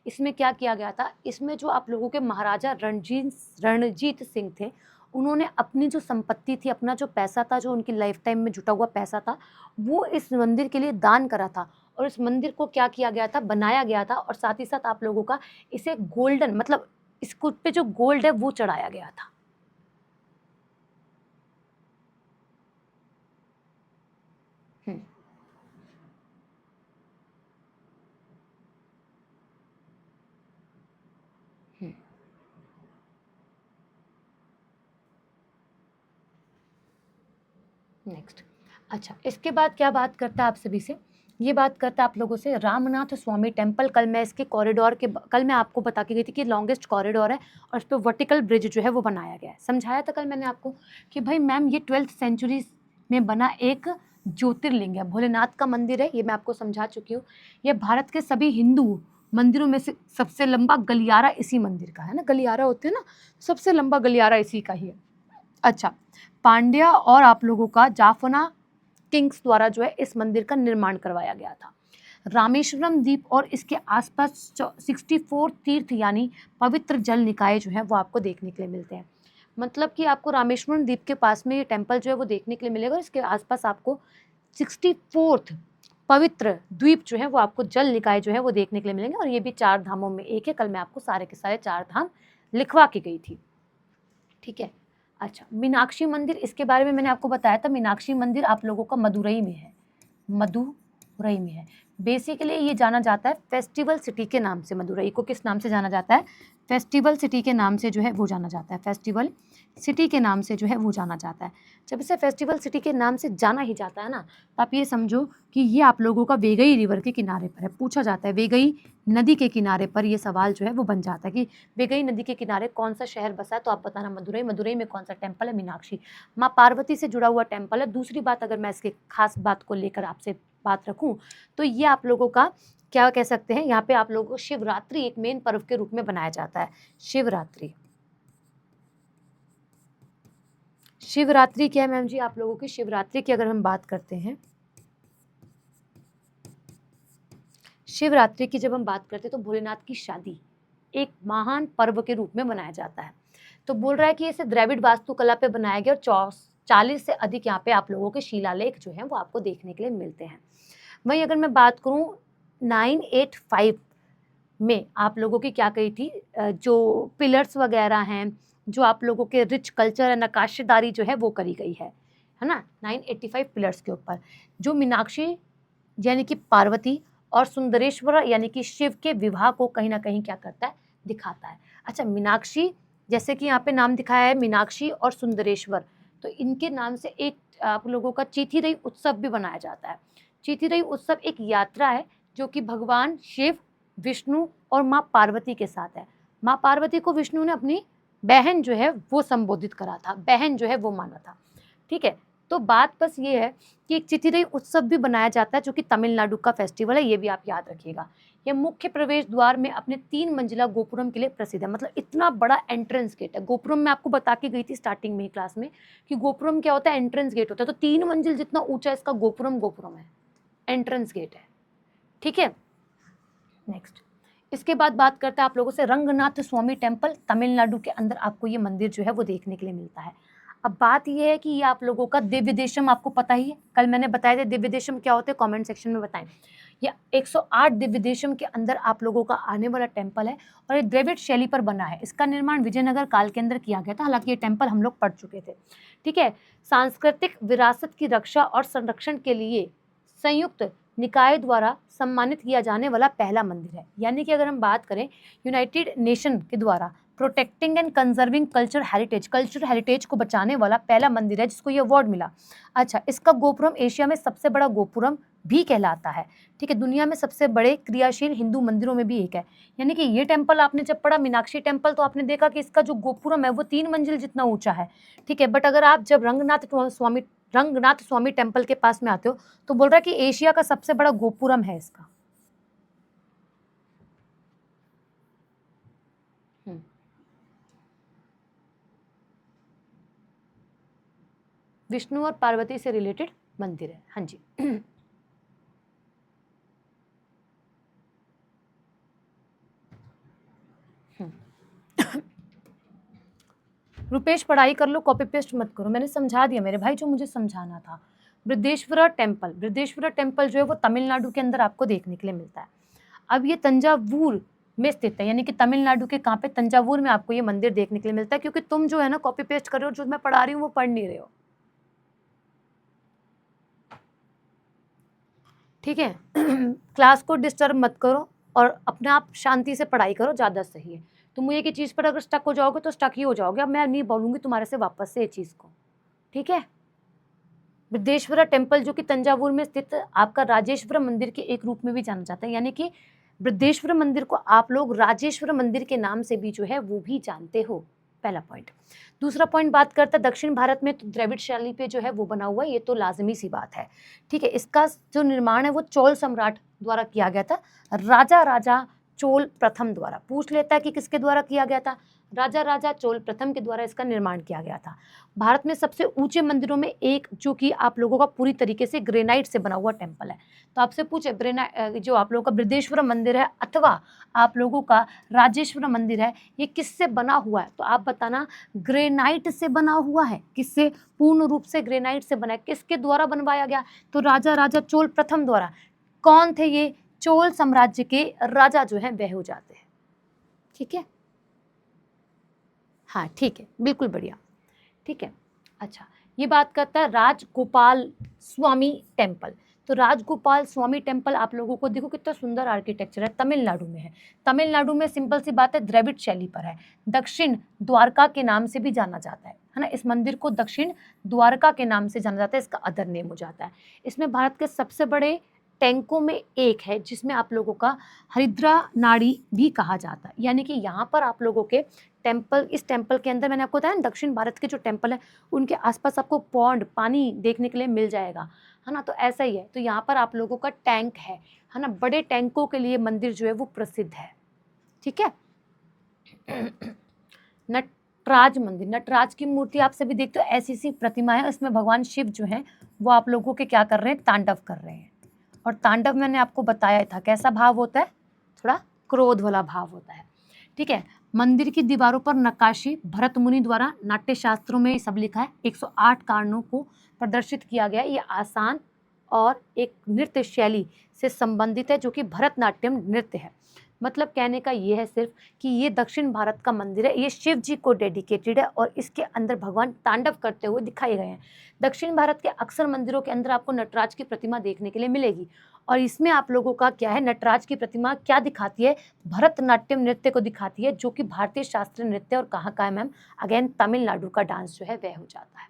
इसमें क्या किया गया था, इसमें जो आप लोगों के महाराजा रणजीत सिंह थे, उन्होंने अपनी जो संपत्ति थी, अपना जो पैसा था, जो उनकी लाइफ टाइम में जुटा हुआ पैसा था, वो इस मंदिर के लिए दान करा था। और इस मंदिर को क्या किया गया था, बनाया गया था। और साथ ही साथ आप लोगों का इसे गोल्डन, मतलब इसको पे जो गोल्ड है वो चढ़ाया गया था। नेक्स्ट, अच्छा, इसके बाद क्या बात करता है आप सभी से, ये बात करता है आप लोगों से रामनाथ स्वामी टेम्पल। कल मैं इसके कॉरिडोर के कल मैं आपको बता के गई थी कि लॉन्गेस्ट कॉरिडोर है और इस पर वर्टिकल ब्रिज जो है वो बनाया गया है। समझाया था कल मैंने आपको कि भाई मैम ये 12th सेंचुरी में बना एक ज्योतिर्लिंग है, भोलेनाथ का मंदिर है, ये मैं आपको समझा चुकी हूँ। ये भारत के सभी हिंदू मंदिरों में से सबसे लंबा गलियारा इसी मंदिर का है ना, गलियारा होते हैं ना, सबसे लंबा गलियारा इसी का ही है। अच्छा, पांड्या और आप लोगों का जाफना किंग्स द्वारा जो है इस मंदिर का निर्माण करवाया गया था। रामेश्वरम द्वीप और इसके आसपास 64 तीर्थ यानी पवित्र जल निकाय जो है वो आपको देखने के लिए मिलते हैं। मतलब कि आपको रामेश्वरम द्वीप के पास में ये टेम्पल जो है वो देखने के लिए मिलेगा और इसके आसपास आपको 64th पवित्र द्वीप जो है वो आपको जल निकाय जो है वो देखने के लिए मिलेंगे। और ये भी 4 धामों में एक है। कल मैं आपको सारे के सारे 4 धाम लिखवा के गई थी। ठीक है, अच्छा, मीनाक्षी मंदिर, इसके बारे में मैंने आपको बताया था। मीनाक्षी मंदिर आप लोगों का मदुरई में है, मदुरई मदुरई में है। बेसिकली ये जाना जाता है फेस्टिवल सिटी के नाम से। मदुरई को किस नाम से जाना जाता है? फेस्टिवल सिटी के नाम से जो है वो जाना जाता है। फेस्टिवल सिटी के नाम से जो है वो जाना जाता है। जब इसे फेस्टिवल सिटी के नाम से जाना ही जाता है ना, तो आप ये समझो कि ये आप लोगों का वेगई रिवर के किनारे पर है। पूछा जाता है वेगई नदी के किनारे पर, ये सवाल जो है वो बन जाता है कि वेगई नदी के किनारे कौन सा शहर बसा है, तो आप बताना मदुरई। मदुरई में कौन सा टेम्पल है? मीनाक्षी, माँ पार्वती से जुड़ा हुआ टेम्पल है। दूसरी बात, अगर मैं इसके खास बात को लेकर आपसे बात रखूं, तो ये आप लोगों का क्या कह सकते हैं, यहाँ पे आप लोगों को शिवरात्रि एक मेन पर्व के रूप में बनाया जाता है। शिवरात्रि, शिवरात्रि क्या है मैम जी आप लोगों की? शिवरात्रि की अगर हम बात करते हैं, शिवरात्रि की जब हम बात करते हैं तो भोलेनाथ की शादी एक महान पर्व के रूप में मनाया जाता है। तो बोल रहा है कि इसे द्रविड़ वास्तुकला पे बनाया गया और 40 से अधिक यहाँ पे आप लोगों के शिलालेख जो हैं वो आपको देखने के लिए मिलते हैं। वहीं अगर मैं बात करूँ 985 में आप लोगों की क्या कही थी, जो पिलर्स वगैरह हैं, जो आप लोगों के रिच कल्चर नक्काशीदारी जो है वो करी गई है ना, 985 पिलर्स के ऊपर, जो मीनाक्षी यानी कि पार्वती और सुंदरेश्वर यानी कि शिव के विवाह को कहीं ना कहीं क्या करता है, दिखाता है। अच्छा, मीनाक्षी जैसे कि यहाँ पे नाम दिखाया है मीनाक्षी और सुंदरेश्वर, तो इनके नाम से एक आप लोगों का चिथिरई उत्सव भी बनाया जाता है। चिथिरई उत्सव एक यात्रा है जो कि भगवान शिव, विष्णु और माँ पार्वती के साथ है। माँ पार्वती को विष्णु ने अपनी बहन जो है वो संबोधित करा था, बहन जो है वो माना था। ठीक है, तो बात बस ये है कि एक चिथिरई उत्सव भी बनाया जाता है जो कि तमिलनाडु का फेस्टिवल है, ये भी आप याद रखिएगा। ये मुख्य प्रवेश द्वार में अपने 3 मंजिला गोपुरम के लिए प्रसिद्ध है। मतलब इतना बड़ा एंट्रेंस गेट है। गोपुरम मैं आपको बता के गई थी स्टार्टिंग में ही क्लास में कि गोपुरम क्या होता है, एंट्रेंस गेट होता है। तो 3 मंजिल जितना ऊंचा इसका गोपुरम गोपुरम है, एंट्रेंस गेट है। ठीक है, नेक्स्ट इसके बाद बात करते हैं आप लोगों से रंगनाथ स्वामी टेम्पल। तमिलनाडु के अंदर आपको ये मंदिर जो है वो देखने के लिए मिलता है। अब बात ये है कि ये आप लोगों का दिव्य देशम आपको पता ही है, कल मैंने बताया था दिव्य देशम क्या होते हैं, कमेंट सेक्शन में बताएं। ये 108 दिव्य देशम के अंदर आप लोगों का आने वाला टेम्पल है और ये द्रविड़ शैली पर बना है। इसका निर्माण विजयनगर काल के अंदर किया गया था, हालांकि ये टेम्पल हम लोग पढ़ चुके थे। ठीक है, सांस्कृतिक विरासत की रक्षा और संरक्षण के लिए संयुक्त निकाय द्वारा सम्मानित किया जाने वाला पहला मंदिर है। यानी कि अगर हम बात करें यूनाइटेड नेशन के द्वारा protecting and conserving culture heritage को बचाने वाला पहला मंदिर है जिसको ये अवार्ड मिला। अच्छा, इसका गोपुरम एशिया में सबसे बड़ा गोपुरम भी कहलाता है। ठीक है, दुनिया में सबसे बड़े क्रियाशील हिंदू मंदिरों में भी एक है। यानी कि ये टेम्पल आपने जब पढ़ा मीनाक्षी टेम्पल, तो आपने देखा कि इसका जो गोपुरम है वो 3 मंजिल जितना ऊंचा है। ठीक है, बट अगर आप जब रंगनाथ स्वामी टेम्पल के पास में आते हो तो बोल रहा है कि एशिया का सबसे बड़ा गोपुरम है इसका। विष्णु और पार्वती से रिलेटेड मंदिर है। हाँ जी रुपेश पढ़ाई कर लो, कॉपी पेस्ट मत करो, मैंने समझा दिया मेरे भाई जो मुझे समझाना था। बृहदेश्वरा टेम्पल जो है वो तमिलनाडु के अंदर आपको देखने के लिए मिलता है। अब ये तंजावुर में स्थित है, यानी कि तमिलनाडु के कहाँ पे, तंजावुर में आपको ये मंदिर देखने के लिए मिलता है। क्योंकि तुम जो है ना कॉपी पेस्ट कर रहे हो, जो मैं पढ़ा रही हूँ वो पढ़ नहीं रहे हो। ठीक है क्लास को डिस्टर्ब मत करो और अपने आप शांति से पढ़ाई करो, ज़्यादा सही है। तुम एक ही चीज़ पर अगर स्टक हो जाओगे तो स्टक ही हो जाओगे। अब मैं नहीं बोलूँगी तुम्हारे से वापस से ये चीज़ को। ठीक है, बृहदेश्वरा टेम्पल जो कि तंजावुर में स्थित आपका राजेश्वर मंदिर के एक रूप में भी जाना जाता है। यानी कि बृहदेश्वर मंदिर को आप लोग राजेश्वर मंदिर के नाम से भी जो है वो भी जानते हो, पहला पॉइंट। दूसरा पॉइंट बात करते हैं दक्षिण भारत में, तो द्रविड़ शैली पे जो है वो बना हुआ है, ये तो लाजमी सी बात है। ठीक है, इसका जो निर्माण है वो चोल सम्राट द्वारा किया गया था, राजा चोल प्रथम द्वारा। पूछ लेता है कि किसके द्वारा किया गया था, राजा चोल प्रथम के द्वारा इसका निर्माण किया गया था। भारत में सबसे ऊंचे मंदिरों में एक जो कि आप लोगों का पूरी तरीके से ग्रेनाइट से बना हुआ टेम्पल है। तो आपसे पूछे जो आप लोगों का बृहदेश्वर मंदिर है अथवा आप लोगों का राजेश्वर मंदिर है, ये किससे बना हुआ है, तो आप बताना ग्रेनाइट से बना हुआ है। किससे? पूर्ण रूप से ग्रेनाइट से बना है। किसके द्वारा बनवाया गया, तो राजा चोल प्रथम द्वारा। कौन थे ये? चोल साम्राज्य के राजा जो है वह हो जाते हैं। ठीक है, हाँ ठीक है, बिल्कुल बढ़िया। ठीक है, अच्छा ये बात करता है राजगोपाल स्वामी टेम्पल। तो राजगोपाल स्वामी टेम्पल आप लोगों को देखो कितना सुंदर आर्किटेक्चर है, तमिलनाडु में है। तमिलनाडु में सिंपल सी बात है द्रविड़ शैली पर है। दक्षिण द्वारका के नाम से भी जाना जाता है ना, इस मंदिर को दक्षिण द्वारका के नाम से जाना जाता है, इसका अदर नेम हो जाता है। इसमें भारत के सबसे बड़े टैंकों में एक है जिसमें आप लोगों का हरिद्रा नाड़ी भी कहा जाता है, यानी कि यहाँ पर आप लोगों के टेम्पल, इस टेम्पल के अंदर मैंने आपको बताया ना दक्षिण भारत के जो टेम्पल है उनके आसपास आपको पॉन्ड पानी देखने के लिए मिल जाएगा, है ना। तो ऐसा ही है, तो यहाँ पर आप लोगों का टैंक है ना, बड़े टैंकों के लिए मंदिर जो है वो प्रसिद्ध है। ठीक है। नटराज मंदिर, नटराज की मूर्ति आप सभी देखते हो, ऐसी सी प्रतिमा है, इसमें भगवान शिव जो है वो आप लोगों के क्या कर रहे हैं, तांडव कर रहे हैं। और तांडव मैंने आपको बताया था कैसा भाव होता है, थोड़ा क्रोध वाला भाव होता है। ठीक है। मंदिर की दीवारों पर नक्काशी भरत मुनि द्वारा नाट्य शास्त्रों में सब लिखा है, 108 कारणों को प्रदर्शित किया गया। ये आसान और एक नृत्य शैली से संबंधित है जो कि भरतनाट्यम नृत्य है। मतलब कहने का ये है सिर्फ कि ये दक्षिण भारत का मंदिर है, ये शिव जी को डेडिकेटेड है और इसके अंदर भगवान तांडव करते हुए दिखाए गए हैं। दक्षिण भारत के अक्सर मंदिरों के अंदर आपको नटराज की प्रतिमा देखने के लिए मिलेगी और इसमें आप लोगों का क्या है, नटराज की प्रतिमा क्या दिखाती है, भरतनाट्यम नृत्य को दिखाती है जो कि भारतीय शास्त्रीय नृत्य और कहाँ का है मैम, अगेन तमिलनाडु का डांस जो है वह हो जाता है।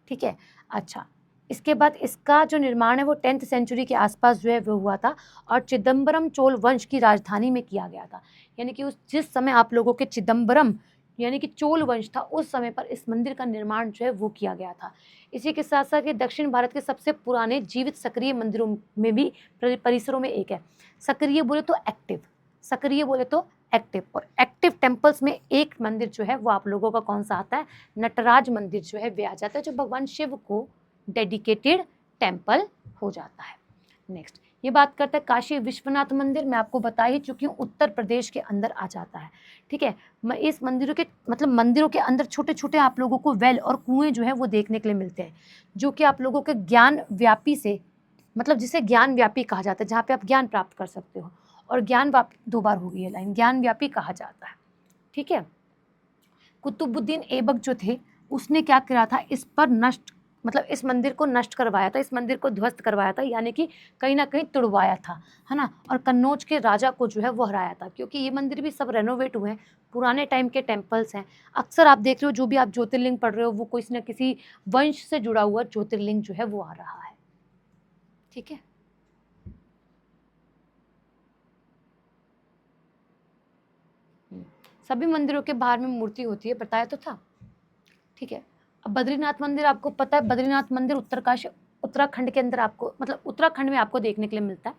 ठीक है। अच्छा, इसके बाद इसका जो निर्माण है वो 10th सेंचुरी के आसपास जो है वो हुआ था और चिदम्बरम चोल वंश की राजधानी में किया गया था। यानी कि उस जिस समय आप लोगों के चिदम्बरम यानी कि चोल वंश था उस समय पर इस मंदिर का निर्माण जो है वो किया गया था। इसी के साथ साथ ये दक्षिण भारत के सबसे पुराने जीवित सक्रिय मंदिरों में भी परिसरों में एक है। सक्रिय बोले तो एक्टिव, सक्रिय बोले तो एक्टिव, और एक्टिव टेम्पल्स में एक मंदिर जो है वो आप लोगों का कौन सा आता है, नटराज मंदिर जो है वे आ जाता है, जो भगवान शिव को डेडिकेटेड टेम्पल हो जाता है। नेक्स्ट ये बात करते हैं काशी विश्वनाथ मंदिर, मैं आपको बता ही चुकी हूँ उत्तर प्रदेश के अंदर आ जाता है। ठीक है। इस मंदिरों के मतलब मंदिरों के अंदर छोटे छोटे आप लोगों को वेल और कुएं जो है वो देखने के लिए मिलते हैं, जो कि आप लोगों के ज्ञान व्यापी से मतलब जिसे ज्ञान व्यापी कहा जाता है, जहाँ पे आप ज्ञान प्राप्त कर सकते हो। और ज्ञान व्यापी 2 बार हो गई है लाइन, ज्ञान व्यापी कहा जाता है। ठीक है। कुतुबुद्दीन ऐबक जो थे उसने क्या किया था, इस पर नष्ट मतलब इस मंदिर को नष्ट करवाया था, इस मंदिर को ध्वस्त करवाया था, यानी कि कहीं ना कहीं तुड़वाया था, है ना। और कन्नौज के राजा को जो है वो हराया था, क्योंकि ये मंदिर भी सब रेनोवेट हुए हैं, पुराने टाइम के टेम्पल्स हैं। अक्सर आप देख रहे हो जो भी आप ज्योतिर्लिंग पढ़ रहे हो वो किसी न किसी वंश से जुड़ा हुआ ज्योतिर्लिंग जो है वो आ रहा है। ठीक है। सभी मंदिरों के बाहर में मूर्ति होती है, बताया तो था। ठीक है। अब बद्रीनाथ मंदिर आपको पता है, बद्रीनाथ मंदिर उत्तराखंड के अंदर आपको मतलब उत्तराखंड में आपको देखने के लिए मिलता है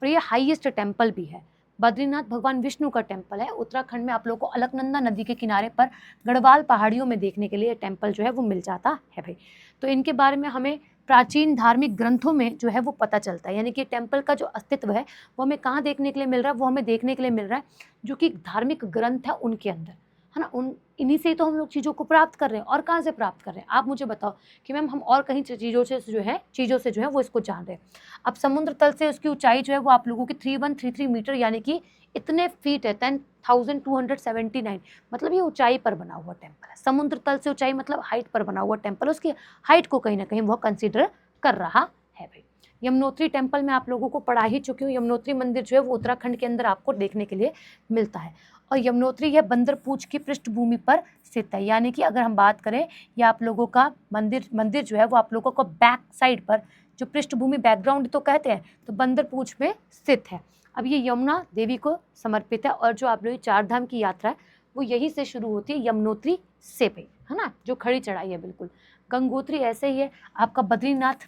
और ये हाईएस्ट टेम्पल भी है। बद्रीनाथ भगवान विष्णु का टेम्पल है। उत्तराखंड में आप लोगों को अलकनंदा नदी के किनारे पर गढ़वाल पहाड़ियों में देखने के लिए टेम्पल जो है वो मिल जाता है भाई। तो इनके बारे में हमें प्राचीन धार्मिक ग्रंथों में जो है वो पता चलता है, यानी कि टेम्पल का जो अस्तित्व है वो हमें कहाँ देखने के लिए मिल रहा है, वो हमें देखने के लिए मिल रहा है जो कि धार्मिक ग्रंथ है उनके अंदर, है ना। इन्हीं से ही तो हम लोग चीज़ों को प्राप्त कर रहे हैं, और कहाँ से प्राप्त कर रहे हैं आप मुझे बताओ कि मैम हम और कहीं चीज़ों से जो है वो इसको जान रहे हैं। अब समुद्र तल से उसकी ऊंचाई जो है वो आप लोगों की 3133 मीटर यानी कि इतने फीट है, 10,279, मतलब ये ऊंचाई पर बना हुआ टेम्पल है। समुद्र तल से ऊंचाई मतलब हाइट पर बना हुआ टेम्पल, उसकी हाइट को कहीं ना कहीं वह कंसिडर कर रहा है भाई। यमुनोत्री टेम्पल में आप लोगों को पढ़ा ही चुकी हूँ। यमुनोत्री मंदिर जो है वो उत्तराखंड के अंदर आपको देखने के लिए मिलता है और यमुनोत्री यह बंदरपूछ की पृष्ठभूमि पर स्थित है, यानी कि अगर हम बात करें या आप लोगों का मंदिर जो है वो आप लोगों को बैक साइड पर जो पृष्ठभूमि बैकग्राउंड तो कहते हैं तो बंदरपूछ में स्थित है। अब ये यमुना देवी को समर्पित है और जो आप लोग 4 धाम की यात्रा है वो यहीं से शुरू होती है, यमुनोत्री से पे, है ना, जो खड़ी चढ़ाई है बिल्कुल। गंगोत्री ऐसे ही है, आपका बद्रीनाथ,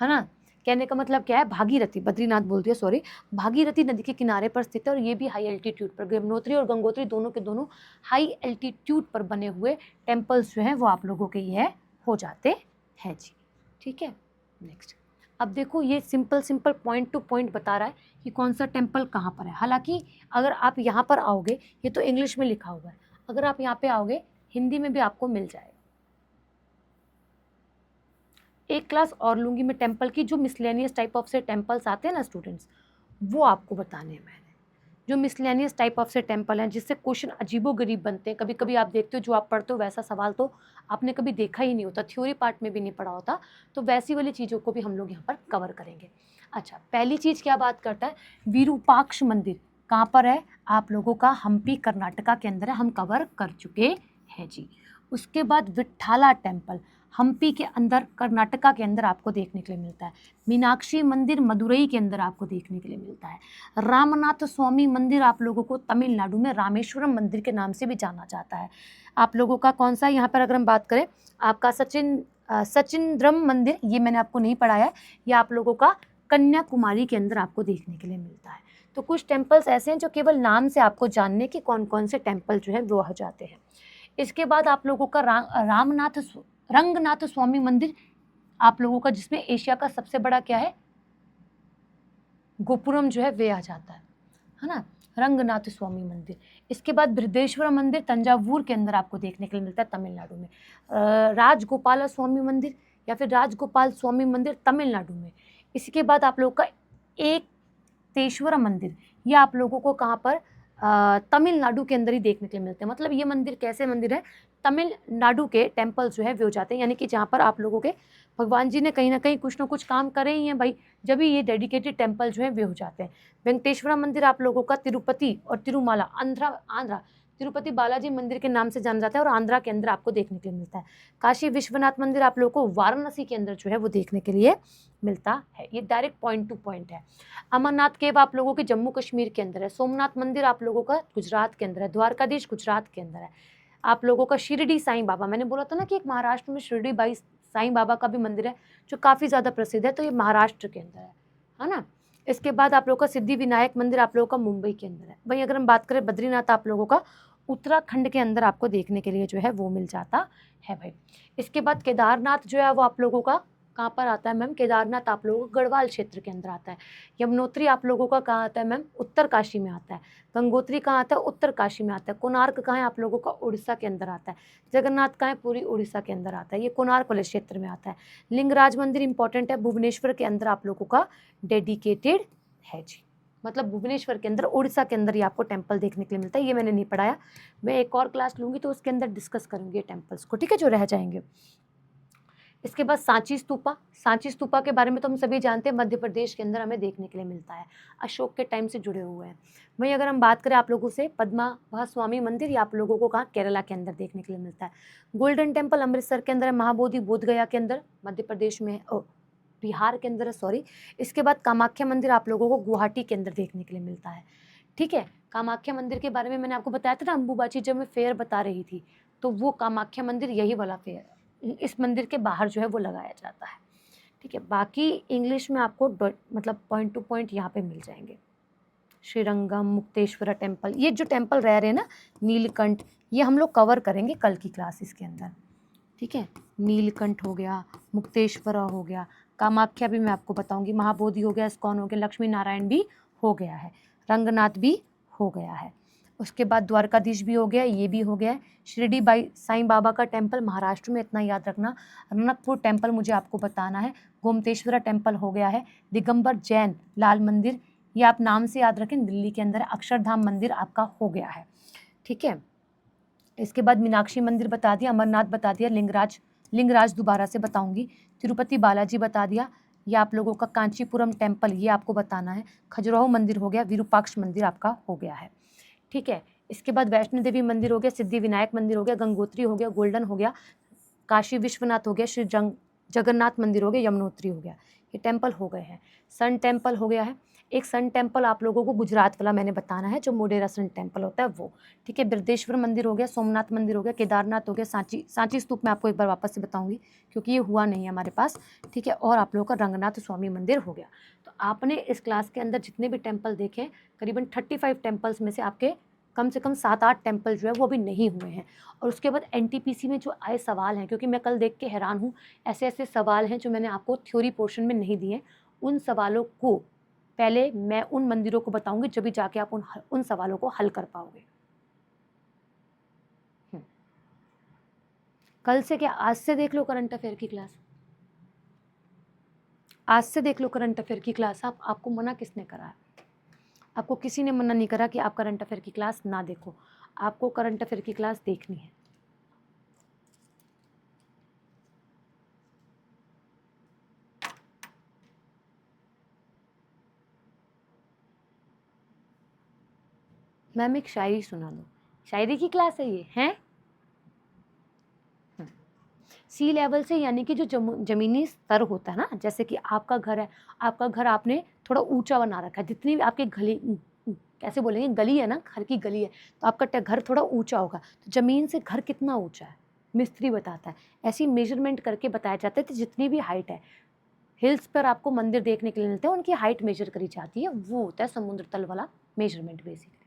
है ना। कहने का मतलब क्या है, भागीरथी, बद्रीनाथ बोल दिया सॉरी, भागीरथी नदी के किनारे पर स्थित है और ये भी हाई एल्टीट्यूड पर, यमुनोत्री और गंगोत्री दोनों के दोनों हाई एल्टीट्यूड पर बने हुए टेम्पल्स जो हैं वो आप लोगों के ये हो जाते हैं जी। ठीक है। नेक्स्ट अब देखो ये सिंपल पॉइंट टू पॉइंट बता रहा है कि कौन सा टेम्पल कहाँ पर है। हालांकि अगर आप यहाँ पर आओगे, ये तो इंग्लिश में लिखा हुआ है, अगर आप यहाँ पे आओगे हिंदी में भी आपको मिल जाएगा। एक क्लास और लूँगी मैं टेम्पल की, जो मिसलेनियस टाइप ऑफ से टेम्पल्स आते हैं ना स्टूडेंट्स, वो आपको बताने हैं मैंने, जो मिसलेनियस टाइप ऑफ से टेम्पल हैं जिससे क्वेश्चन अजीबोगरीब बनते हैं, कभी कभी आप देखते हो जो आप पढ़ते हो वैसा सवाल तो आपने कभी देखा ही नहीं होता, थ्योरी पार्ट में भी नहीं पढ़ा होता, तो वैसी वाली चीज़ों को भी हम लोग यहाँ पर कवर करेंगे। अच्छा, पहली चीज़ क्या बात करता है, विरूपाक्ष मंदिर कहाँ पर है, आप लोगों का हम्पी कर्नाटका के अंदर है, हम कवर कर चुके हैं जी। उसके बाद विट्ठाला टेम्पल हम्पी के अंदर कर्नाटका के अंदर आपको देखने के लिए मिलता है। मीनाक्षी मंदिर मदुरई के अंदर आपको देखने के लिए मिलता है। रामनाथ स्वामी मंदिर आप लोगों को तमिलनाडु में रामेश्वरम मंदिर के नाम से भी जाना जाता है। आप लोगों का कौन सा, यहाँ पर अगर हम बात करें आपका सचिंद्रम मंदिर, ये मैंने आपको नहीं पढ़ाया है, ये आप लोगों का कन्याकुमारी के अंदर आपको देखने के लिए मिलता है। तो कुछ टेम्पल्स ऐसे हैं जो केवल नाम से आपको जानने कि कौन कौन से टेम्पल जो है वो हो जाते हैं। इसके बाद आप लोगों का रंगनाथ स्वामी मंदिर आप लोगों का, जिसमें एशिया का सबसे बड़ा क्या है, गोपुरम जो है वे आ जाता है ना, रंगनाथ स्वामी मंदिर। इसके बाद बृहदेश्वर मंदिर तंजावुर के अंदर आपको देखने के लिए मिलता है तमिलनाडु में। राजगोपाल स्वामी मंदिर या फिर राजगोपाल स्वामी मंदिर तमिलनाडु में। इसके बाद आप लोगों का एक तेश्वर मंदिर, ये आप लोगों को कहाँ पर, तमिलनाडु के अंदर ही देखने के लिए मिलते हैं। मतलब ये मंदिर कैसे मंदिर है, तमिलनाडु के टेम्पल जो है वे हो जाते हैं, यानी कि जहाँ पर आप लोगों के भगवान जी ने कहीं ना कहीं कुछ ना कुछ काम करे ही हैं भाई, जब भी ये डेडिकेटेड टेम्पल जो है वे हो जाते हैं। वेंकटेश्वरा मंदिर आप लोगों का तिरुपति और तिरुमाला आंध्रा तिरुपति बालाजी मंदिर के नाम से जाना जाता है और आंध्रा के अंदर आपको देखने के लिए मिलता है। काशी विश्वनाथ मंदिर आप लोगों को वाराणसी के अंदर जो है वो देखने के लिए मिलता है। ये डायरेक्ट पॉइंट टू पॉइंट है। अमरनाथ केव आप लोगों के जम्मू कश्मीर के अंदर है। सोमनाथ मंदिर आप लोगों का गुजरात के अंदर है। द्वारकाधीश गुजरात के अंदर है। आप लोगों का शिरडी साईं बाबा, मैंने बोला था ना कि एक महाराष्ट्र में शिरडी बाई साईं बाबा का भी मंदिर है जो काफ़ी ज़्यादा प्रसिद्ध है, तो ये महाराष्ट्र के अंदर है ना। इसके बाद आप लोगों का सिद्धि विनायक मंदिर आप लोगों का मुंबई के अंदर है। वहीं अगर हम बात करें बद्रीनाथ आप लोगों का उत्तराखंड के अंदर आपको देखने के लिए जो है वो मिल जाता है भाई। इसके बाद केदारनाथ जो है वो आप लोगों का कहाँ पर आता है मैम, केदारनाथ आप लोगों को गढ़वाल क्षेत्र के अंदर आता है। यमुनोत्री आप लोगों का कहाँ आता है मैम, उत्तर काशी में आता है। गंगोत्री कहाँ आता है, उत्तर काशी में आता है। कोणार्क कहाँ है आप लोगों का, उड़ीसा के अंदर आता है। जगन्नाथ कहाँ है, पूरी उड़ीसा के अंदर आता है, ये कोणार्क वाले क्षेत्र में आता है। लिंगराज मंदिर इंपॉर्टेंट है, भुवनेश्वर के अंदर आप लोगों का डेडिकेटेड है जी। मतलब भुवनेश्वर के अंदर, उड़ीसा के अंदर ये आपको टेम्पल देखने के लिए मिलता है। ये मैंने नहीं पढ़ाया, मैं एक और क्लास लूँगी तो उसके अंदर डिस्कस करूँगी ये टेम्पल्स को, ठीक है, जो रह जाएंगे। इसके बाद सांची स्तूपा के बारे में तो हम सभी जानते हैं, मध्य प्रदेश के अंदर हमें देखने के लिए मिलता है, अशोक के टाइम से जुड़े हुए हैं। वहीं अगर हम बात करें आप लोगों से, पद्मा स्वामी मंदिर, ये आप लोगों को कहाँ, केरला के अंदर देखने के लिए मिलता है। गोल्डन टेम्पल अमृतसर के अंदर है। महाबोधि बोध गया के अंदर, मध्य प्रदेश में बिहार के अंदर है, सॉरी। इसके बाद कामाख्या मंदिर आप लोगों को गुवाहाटी के अंदर देखने के लिए मिलता है, ठीक है। कामाख्या मंदिर के बारे में मैंने आपको बताया था ना, अम्बुबाची जब मैं फेयर बता रही थी, तो वो कामाख्या मंदिर यही वाला फेयर, इस मंदिर के बाहर जो है वो लगाया जाता है, ठीक है। बाकी इंग्लिश में आपको मतलब पॉइंट टू पॉइंट यहाँ पे मिल जाएंगे। श्रीरंगम, मुक्तेश्वरा टेम्पल, ये जो टेम्पल रह रहे हैं ना, नीलकंठ, ये हम लोग कवर करेंगे कल की क्लासेस के अंदर, ठीक है। नीलकंठ हो गया, मुक्तेश्वरा हो गया, कामाख्या भी मैं आपको बताऊंगी, महाबोधि हो गया, इस्कॉन हो गया, लक्ष्मी नारायण भी हो गया है, रंगनाथ भी हो गया है। उसके बाद द्वारकाधीश भी हो गया, ये भी हो गया है। शिरडी बाई साईं बाबा का टेम्पल महाराष्ट्र में, इतना याद रखना। रनकपुर टेम्पल मुझे आपको बताना है। गोमतेश्वरा टेम्पल हो गया है। दिगंबर जैन लाल मंदिर, ये आप नाम से याद रखें, दिल्ली के अंदर है। अक्षरधाम मंदिर आपका हो गया है, ठीक है। इसके बाद मीनाक्षी मंदिर बता दिया, अमरनाथ बता दिया, लिंगराज दोबारा से बताऊंगी, तिरुपति बालाजी बता दिया, ये आप लोगों का कांचीपुरम टेम्पल, ये आपको बताना है। खजुराहो मंदिर हो गया, विरूपाक्ष मंदिर आपका हो गया है, ठीक है। इसके बाद वैष्णो देवी मंदिर हो गया, सिद्धि विनायक मंदिर हो गया, गंगोत्री हो गया, गोल्डन हो गया, काशी विश्वनाथ हो गया, श्री जगन्नाथ मंदिर हो गया, यमुनोत्री हो गया, ये टेम्पल हो गए हैं। सन टेम्पल हो गया है। एक सन टेम्पल आप लोगों को गुजरात वाला मैंने बताना है, जो मोडेरा सन टेम्पल होता है वो, ठीक है। बृहदेश्वर मंदिर हो गया, सोमनाथ मंदिर हो गया, केदारनाथ हो गया, सांची स्तूप मैं आपको एक बार वापस से बताऊंगी क्योंकि ये हुआ नहीं है हमारे पास, ठीक है। और आप लोगों का रंगनाथ स्वामी मंदिर हो गया। तो आपने इस क्लास के अंदर जितने भी टेम्पल देखे, करीबन 35 टेम्पल्स में से आपके कम से कम 7-8 टेम्पल जो है वो अभी नहीं हुए हैं। और उसके बाद एनटीपीसी में जो आए सवाल हैं, क्योंकि मैं कल देख के हैरान हूँ, ऐसे ऐसे सवाल हैं जो मैंने आपको थ्योरी पोर्शन में नहीं दिए, उन सवालों को पहले मैं उन मंदिरों को बताऊंगी जब भी जाके आप उन सवालों को हल कर पाओगे। कल से क्या, आज से देख लो करंट अफेयर की क्लास, आज से देख लो करंट अफेयर की क्लास। आपको मना किसने करा है? आपको किसी ने मना नहीं करा कि आप करंट अफेयर की क्लास ना देखो, आपको करंट अफेयर की क्लास देखनी है। मैम एक शायरी सुना दो। शायरी की क्लास है ये, हैं? सी लेवल से यानी कि जो जमीनी स्तर होता है ना, जैसे कि आपका घर है, आपका घर आपने थोड़ा ऊंचा बना रखा है, जितनी भी आपके गली, कैसे बोलेंगे, गली है ना, घर की गली है, तो आपका घर थोड़ा ऊंचा होगा। तो जमीन से घर कितना ऊंचा है मिस्त्री बताता है, ऐसी मेजरमेंट करके बताया जाता है कि जितनी भी हाइट है, हिल्स पर आपको मंदिर देखने के लिए मिलते हैं, उनकी हाइट मेजर करी जाती है, वो होता है समुद्र तल वाला मेजरमेंट बेसिकली।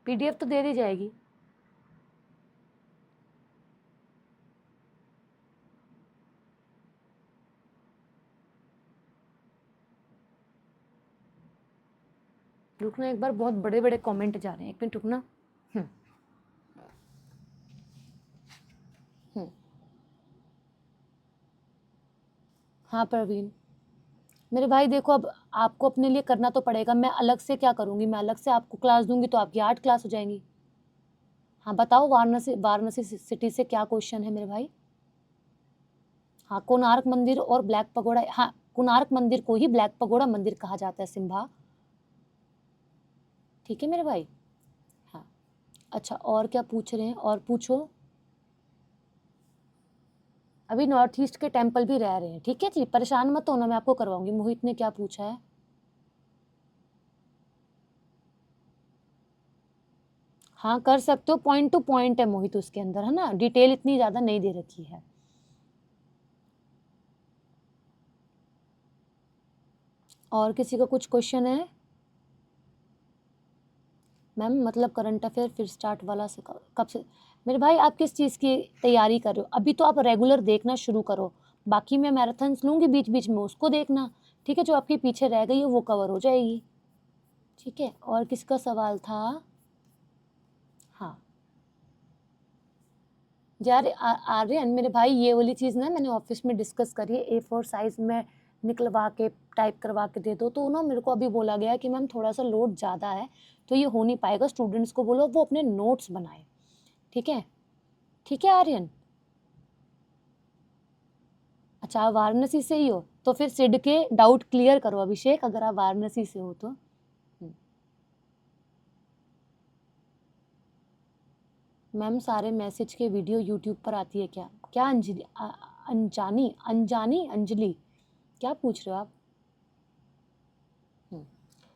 पीडीएफ तो दे दी जाएगी। रुकना एक बार, बहुत बड़े बड़े कमेंट जा रहे हैं, एक मिनट रुकना। हाँ प्रवीण, मेरे भाई देखो, अब आपको अपने लिए करना तो पड़ेगा, मैं अलग से क्या करूँगी, मैं अलग से आपको क्लास दूंगी तो आपकी 8 क्लास हो जाएंगी। हाँ बताओ, वाराणसी वाराणसी सिटी से क्या क्वेश्चन है मेरे भाई? हाँ, कोणार्क मंदिर और ब्लैक पगोड़ा, हाँ कोणार्क मंदिर को ही ब्लैक पगोड़ा मंदिर कहा जाता है सिम्भा। ठीक है मेरे भाई। हाँ अच्छा, और क्या पूछ रहे हैं, और पूछो। अभी नॉर्थ ईस्ट के टेम्पल भी रह रहे हैं, ठीक है जी, परेशान मत होना, मैं आपको करवाऊंगी। मोहित ने क्या पूछा है? हाँ कर सकते हो, पॉइंट टू पॉइंट है मोहित उसके अंदर, है ना, डिटेल इतनी ज़्यादा नहीं दे रखी है। और किसी का कुछ क्वेश्चन है? मैम मतलब करंट अफेयर फिर स्टार्ट वाला से कब से? मेरे भाई आप किस चीज़ की तैयारी कर रहे हो? अभी तो आप रेगुलर देखना शुरू करो, बाकी मैं मैराथन्स लूँगी बीच बीच में, उसको देखना, ठीक है, जो आपके पीछे रह गई है वो कवर हो जाएगी। ठीक है, और किसका सवाल था? हाँ यार आर्यन मेरे भाई, ये वाली चीज़ ना मैंने ऑफिस में डिस्कस करी है, A4 साइज में निकलवा के टाइप करवा के दे दो, तो ना मेरे को अभी बोला गया कि मैम थोड़ा सा लोड ज़्यादा है, तो ये हो नहीं पाएगा, स्टूडेंट्स को बोलो वो अपने नोट्स बनाए। ठीक है, ठीक है आर्यन। अच्छा आप वाराणसी से ही हो, तो फिर सिड के डाउट क्लियर करो अभिषेक, अगर आप वाराणसी से हो तो। मैम सारे मैसेज के वीडियो यूट्यूब पर आती है क्या? क्या अंजलि अनजानी अनजानी अंजलि, क्या पूछ रहे हो आप?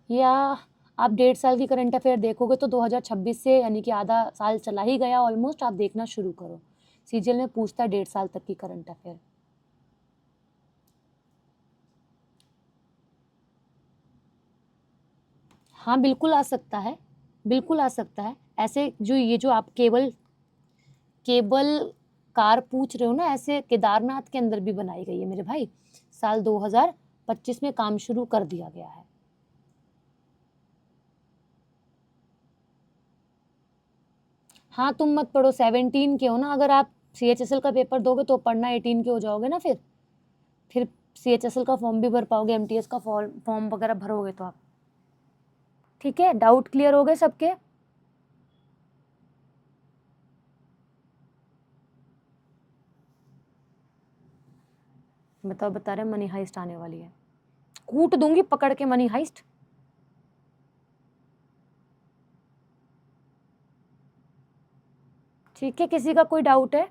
या आप 1.5 साल की करंट अफेयर देखोगे तो 2026 से, यानी कि आधा साल चला ही गया ऑलमोस्ट, आप देखना शुरू करो। सीजीएल में पूछता है 1.5 साल तक की करंट अफेयर। हाँ बिल्कुल आ सकता है, बिल्कुल आ सकता है। ऐसे जो ये जो आप केबल केबल कार पूछ रहे हो ना, ऐसे केदारनाथ के अंदर भी बनाई गई है मेरे भाई, साल 2025 में काम शुरू कर दिया गया है। हाँ तुम मत पढ़ो, 17 के हो ना, अगर आप CHSL का पेपर दोगे तो पढ़ना 18 के हो जाओगे ना, फिर CHSL का फॉर्म भी भर पाओगे, MTS का फॉर्म वगैरह भरोगे तो आप। ठीक है, डाउट क्लियर हो गए सबके? बताओ, बता रहे मनी हाइस्ट आने वाली है, कूट दूंगी पकड़ के मनी हाइस्ट। ठीक है, किसी का कोई डाउट है?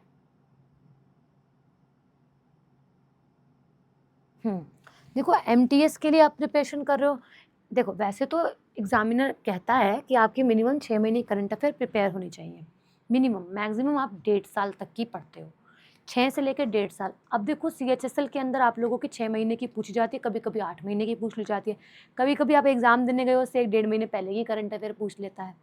देखो MTS के लिए आप प्रिपरेशन कर रहे हो, देखो वैसे तो एग्जामिनर कहता है कि आपकी मिनिमम 6 महीने करंट अफेयर प्रिपेयर होनी चाहिए, मिनिमम, मैक्सिमम आप 1.5 साल तक की पढ़ते हो, 6 से लेकर 1.5 साल। अब देखो CHSL के अंदर आप लोगों की 6 महीने की पूछी जाती है, कभी कभी 8 महीने की पूछ ली जाती है, कभी कभी आप एग्जाम देने गए हो उससे 1-1.5 महीने पहले ही करंट अफेयर पूछ लेता है।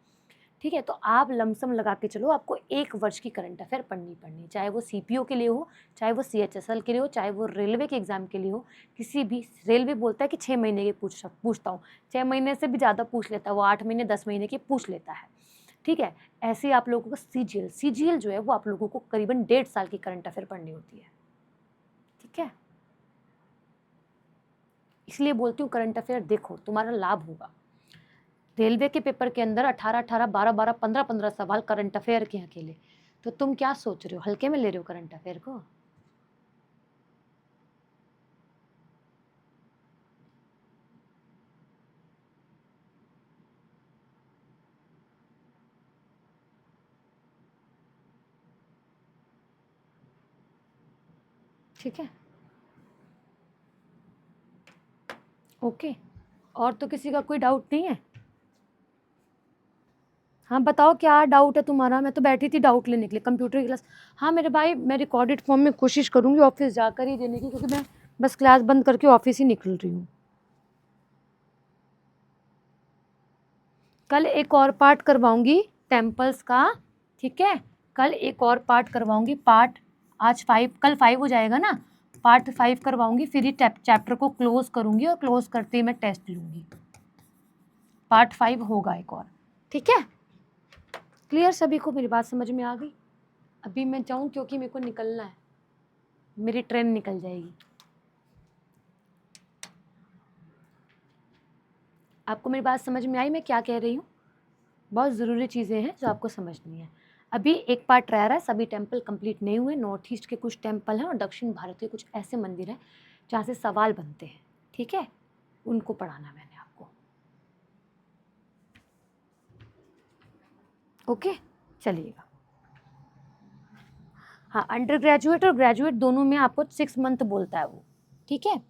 ठीक है, तो आप लमसम लगा के चलो, आपको 1 वर्ष की करंट अफेयर पढ़नी, चाहे वो CPO के लिए हो, चाहे वो CHSL के लिए हो, चाहे वो रेलवे के एग्जाम के लिए हो। किसी भी, रेलवे बोलता है कि 6 महीने की पूछता हूँ, 6 महीने से भी ज़्यादा पूछ लेता है वो, 8 महीने 10 महीने की पूछ लेता है। ठीक है, ऐसे ही आप लोगों को CGL जो है वो आप लोगों को करीबन 1.5 साल की करंट अफेयर पढ़नी होती है। ठीक है, इसलिए बोलती हूँ करंट अफेयर देखो, तुम्हारा लाभ होगा। रेलवे के पेपर के अंदर 18-18, 12-12, 15-15 सवाल करंट अफेयर के अकेले, तो तुम क्या सोच रहे हो, हल्के में ले रहे हो करंट अफेयर को? ठीक है, ओके। और तो किसी का कोई डाउट नहीं है? हाँ बताओ क्या डाउट है तुम्हारा? मैं तो बैठी थी डाउट लेने के लिए, कंप्यूटर की क्लास। हाँ मेरे भाई, मैं रिकॉर्डेड फॉर्म में कोशिश करूँगी ऑफिस जाकर ही देने की, क्योंकि मैं बस क्लास बंद करके ऑफिस ही निकल रही हूँ। कल एक और पार्ट करवाऊंगी टेम्पल्स का, ठीक है? कल एक और पार्ट करवाऊंगी, पार्ट आज 5, कल 5 हो जाएगा ना, पार्ट 5 करवाऊंगी, फिर ही चैप्टर को क्लोज करूंगी और क्लोज करते ही मैं टेस्ट लूँगी। पार्ट 5 होगा एक और, ठीक है? क्लियर सभी को? मेरी बात समझ में आ गई? अभी मैं जाऊँ क्योंकि मेरे को निकलना है, मेरी ट्रेन निकल जाएगी। आपको मेरी बात समझ में आई मैं क्या कह रही हूँ? बहुत ज़रूरी चीज़ें हैं जो आपको समझनी है। अभी एक पार्ट रह रहा है, सभी टेम्पल कंप्लीट नहीं हुए। नॉर्थ ईस्ट के कुछ टेम्पल हैं और दक्षिण भारत के कुछ ऐसे मंदिर हैं जहाँ से सवाल बनते हैं, ठीक है? उनको पढ़ाना मैंने आपको, ओके? चलिएगा। हाँ, अंडर ग्रेजुएट और ग्रेजुएट दोनों में आपको 6 मंथ बोलता है वो, ठीक है?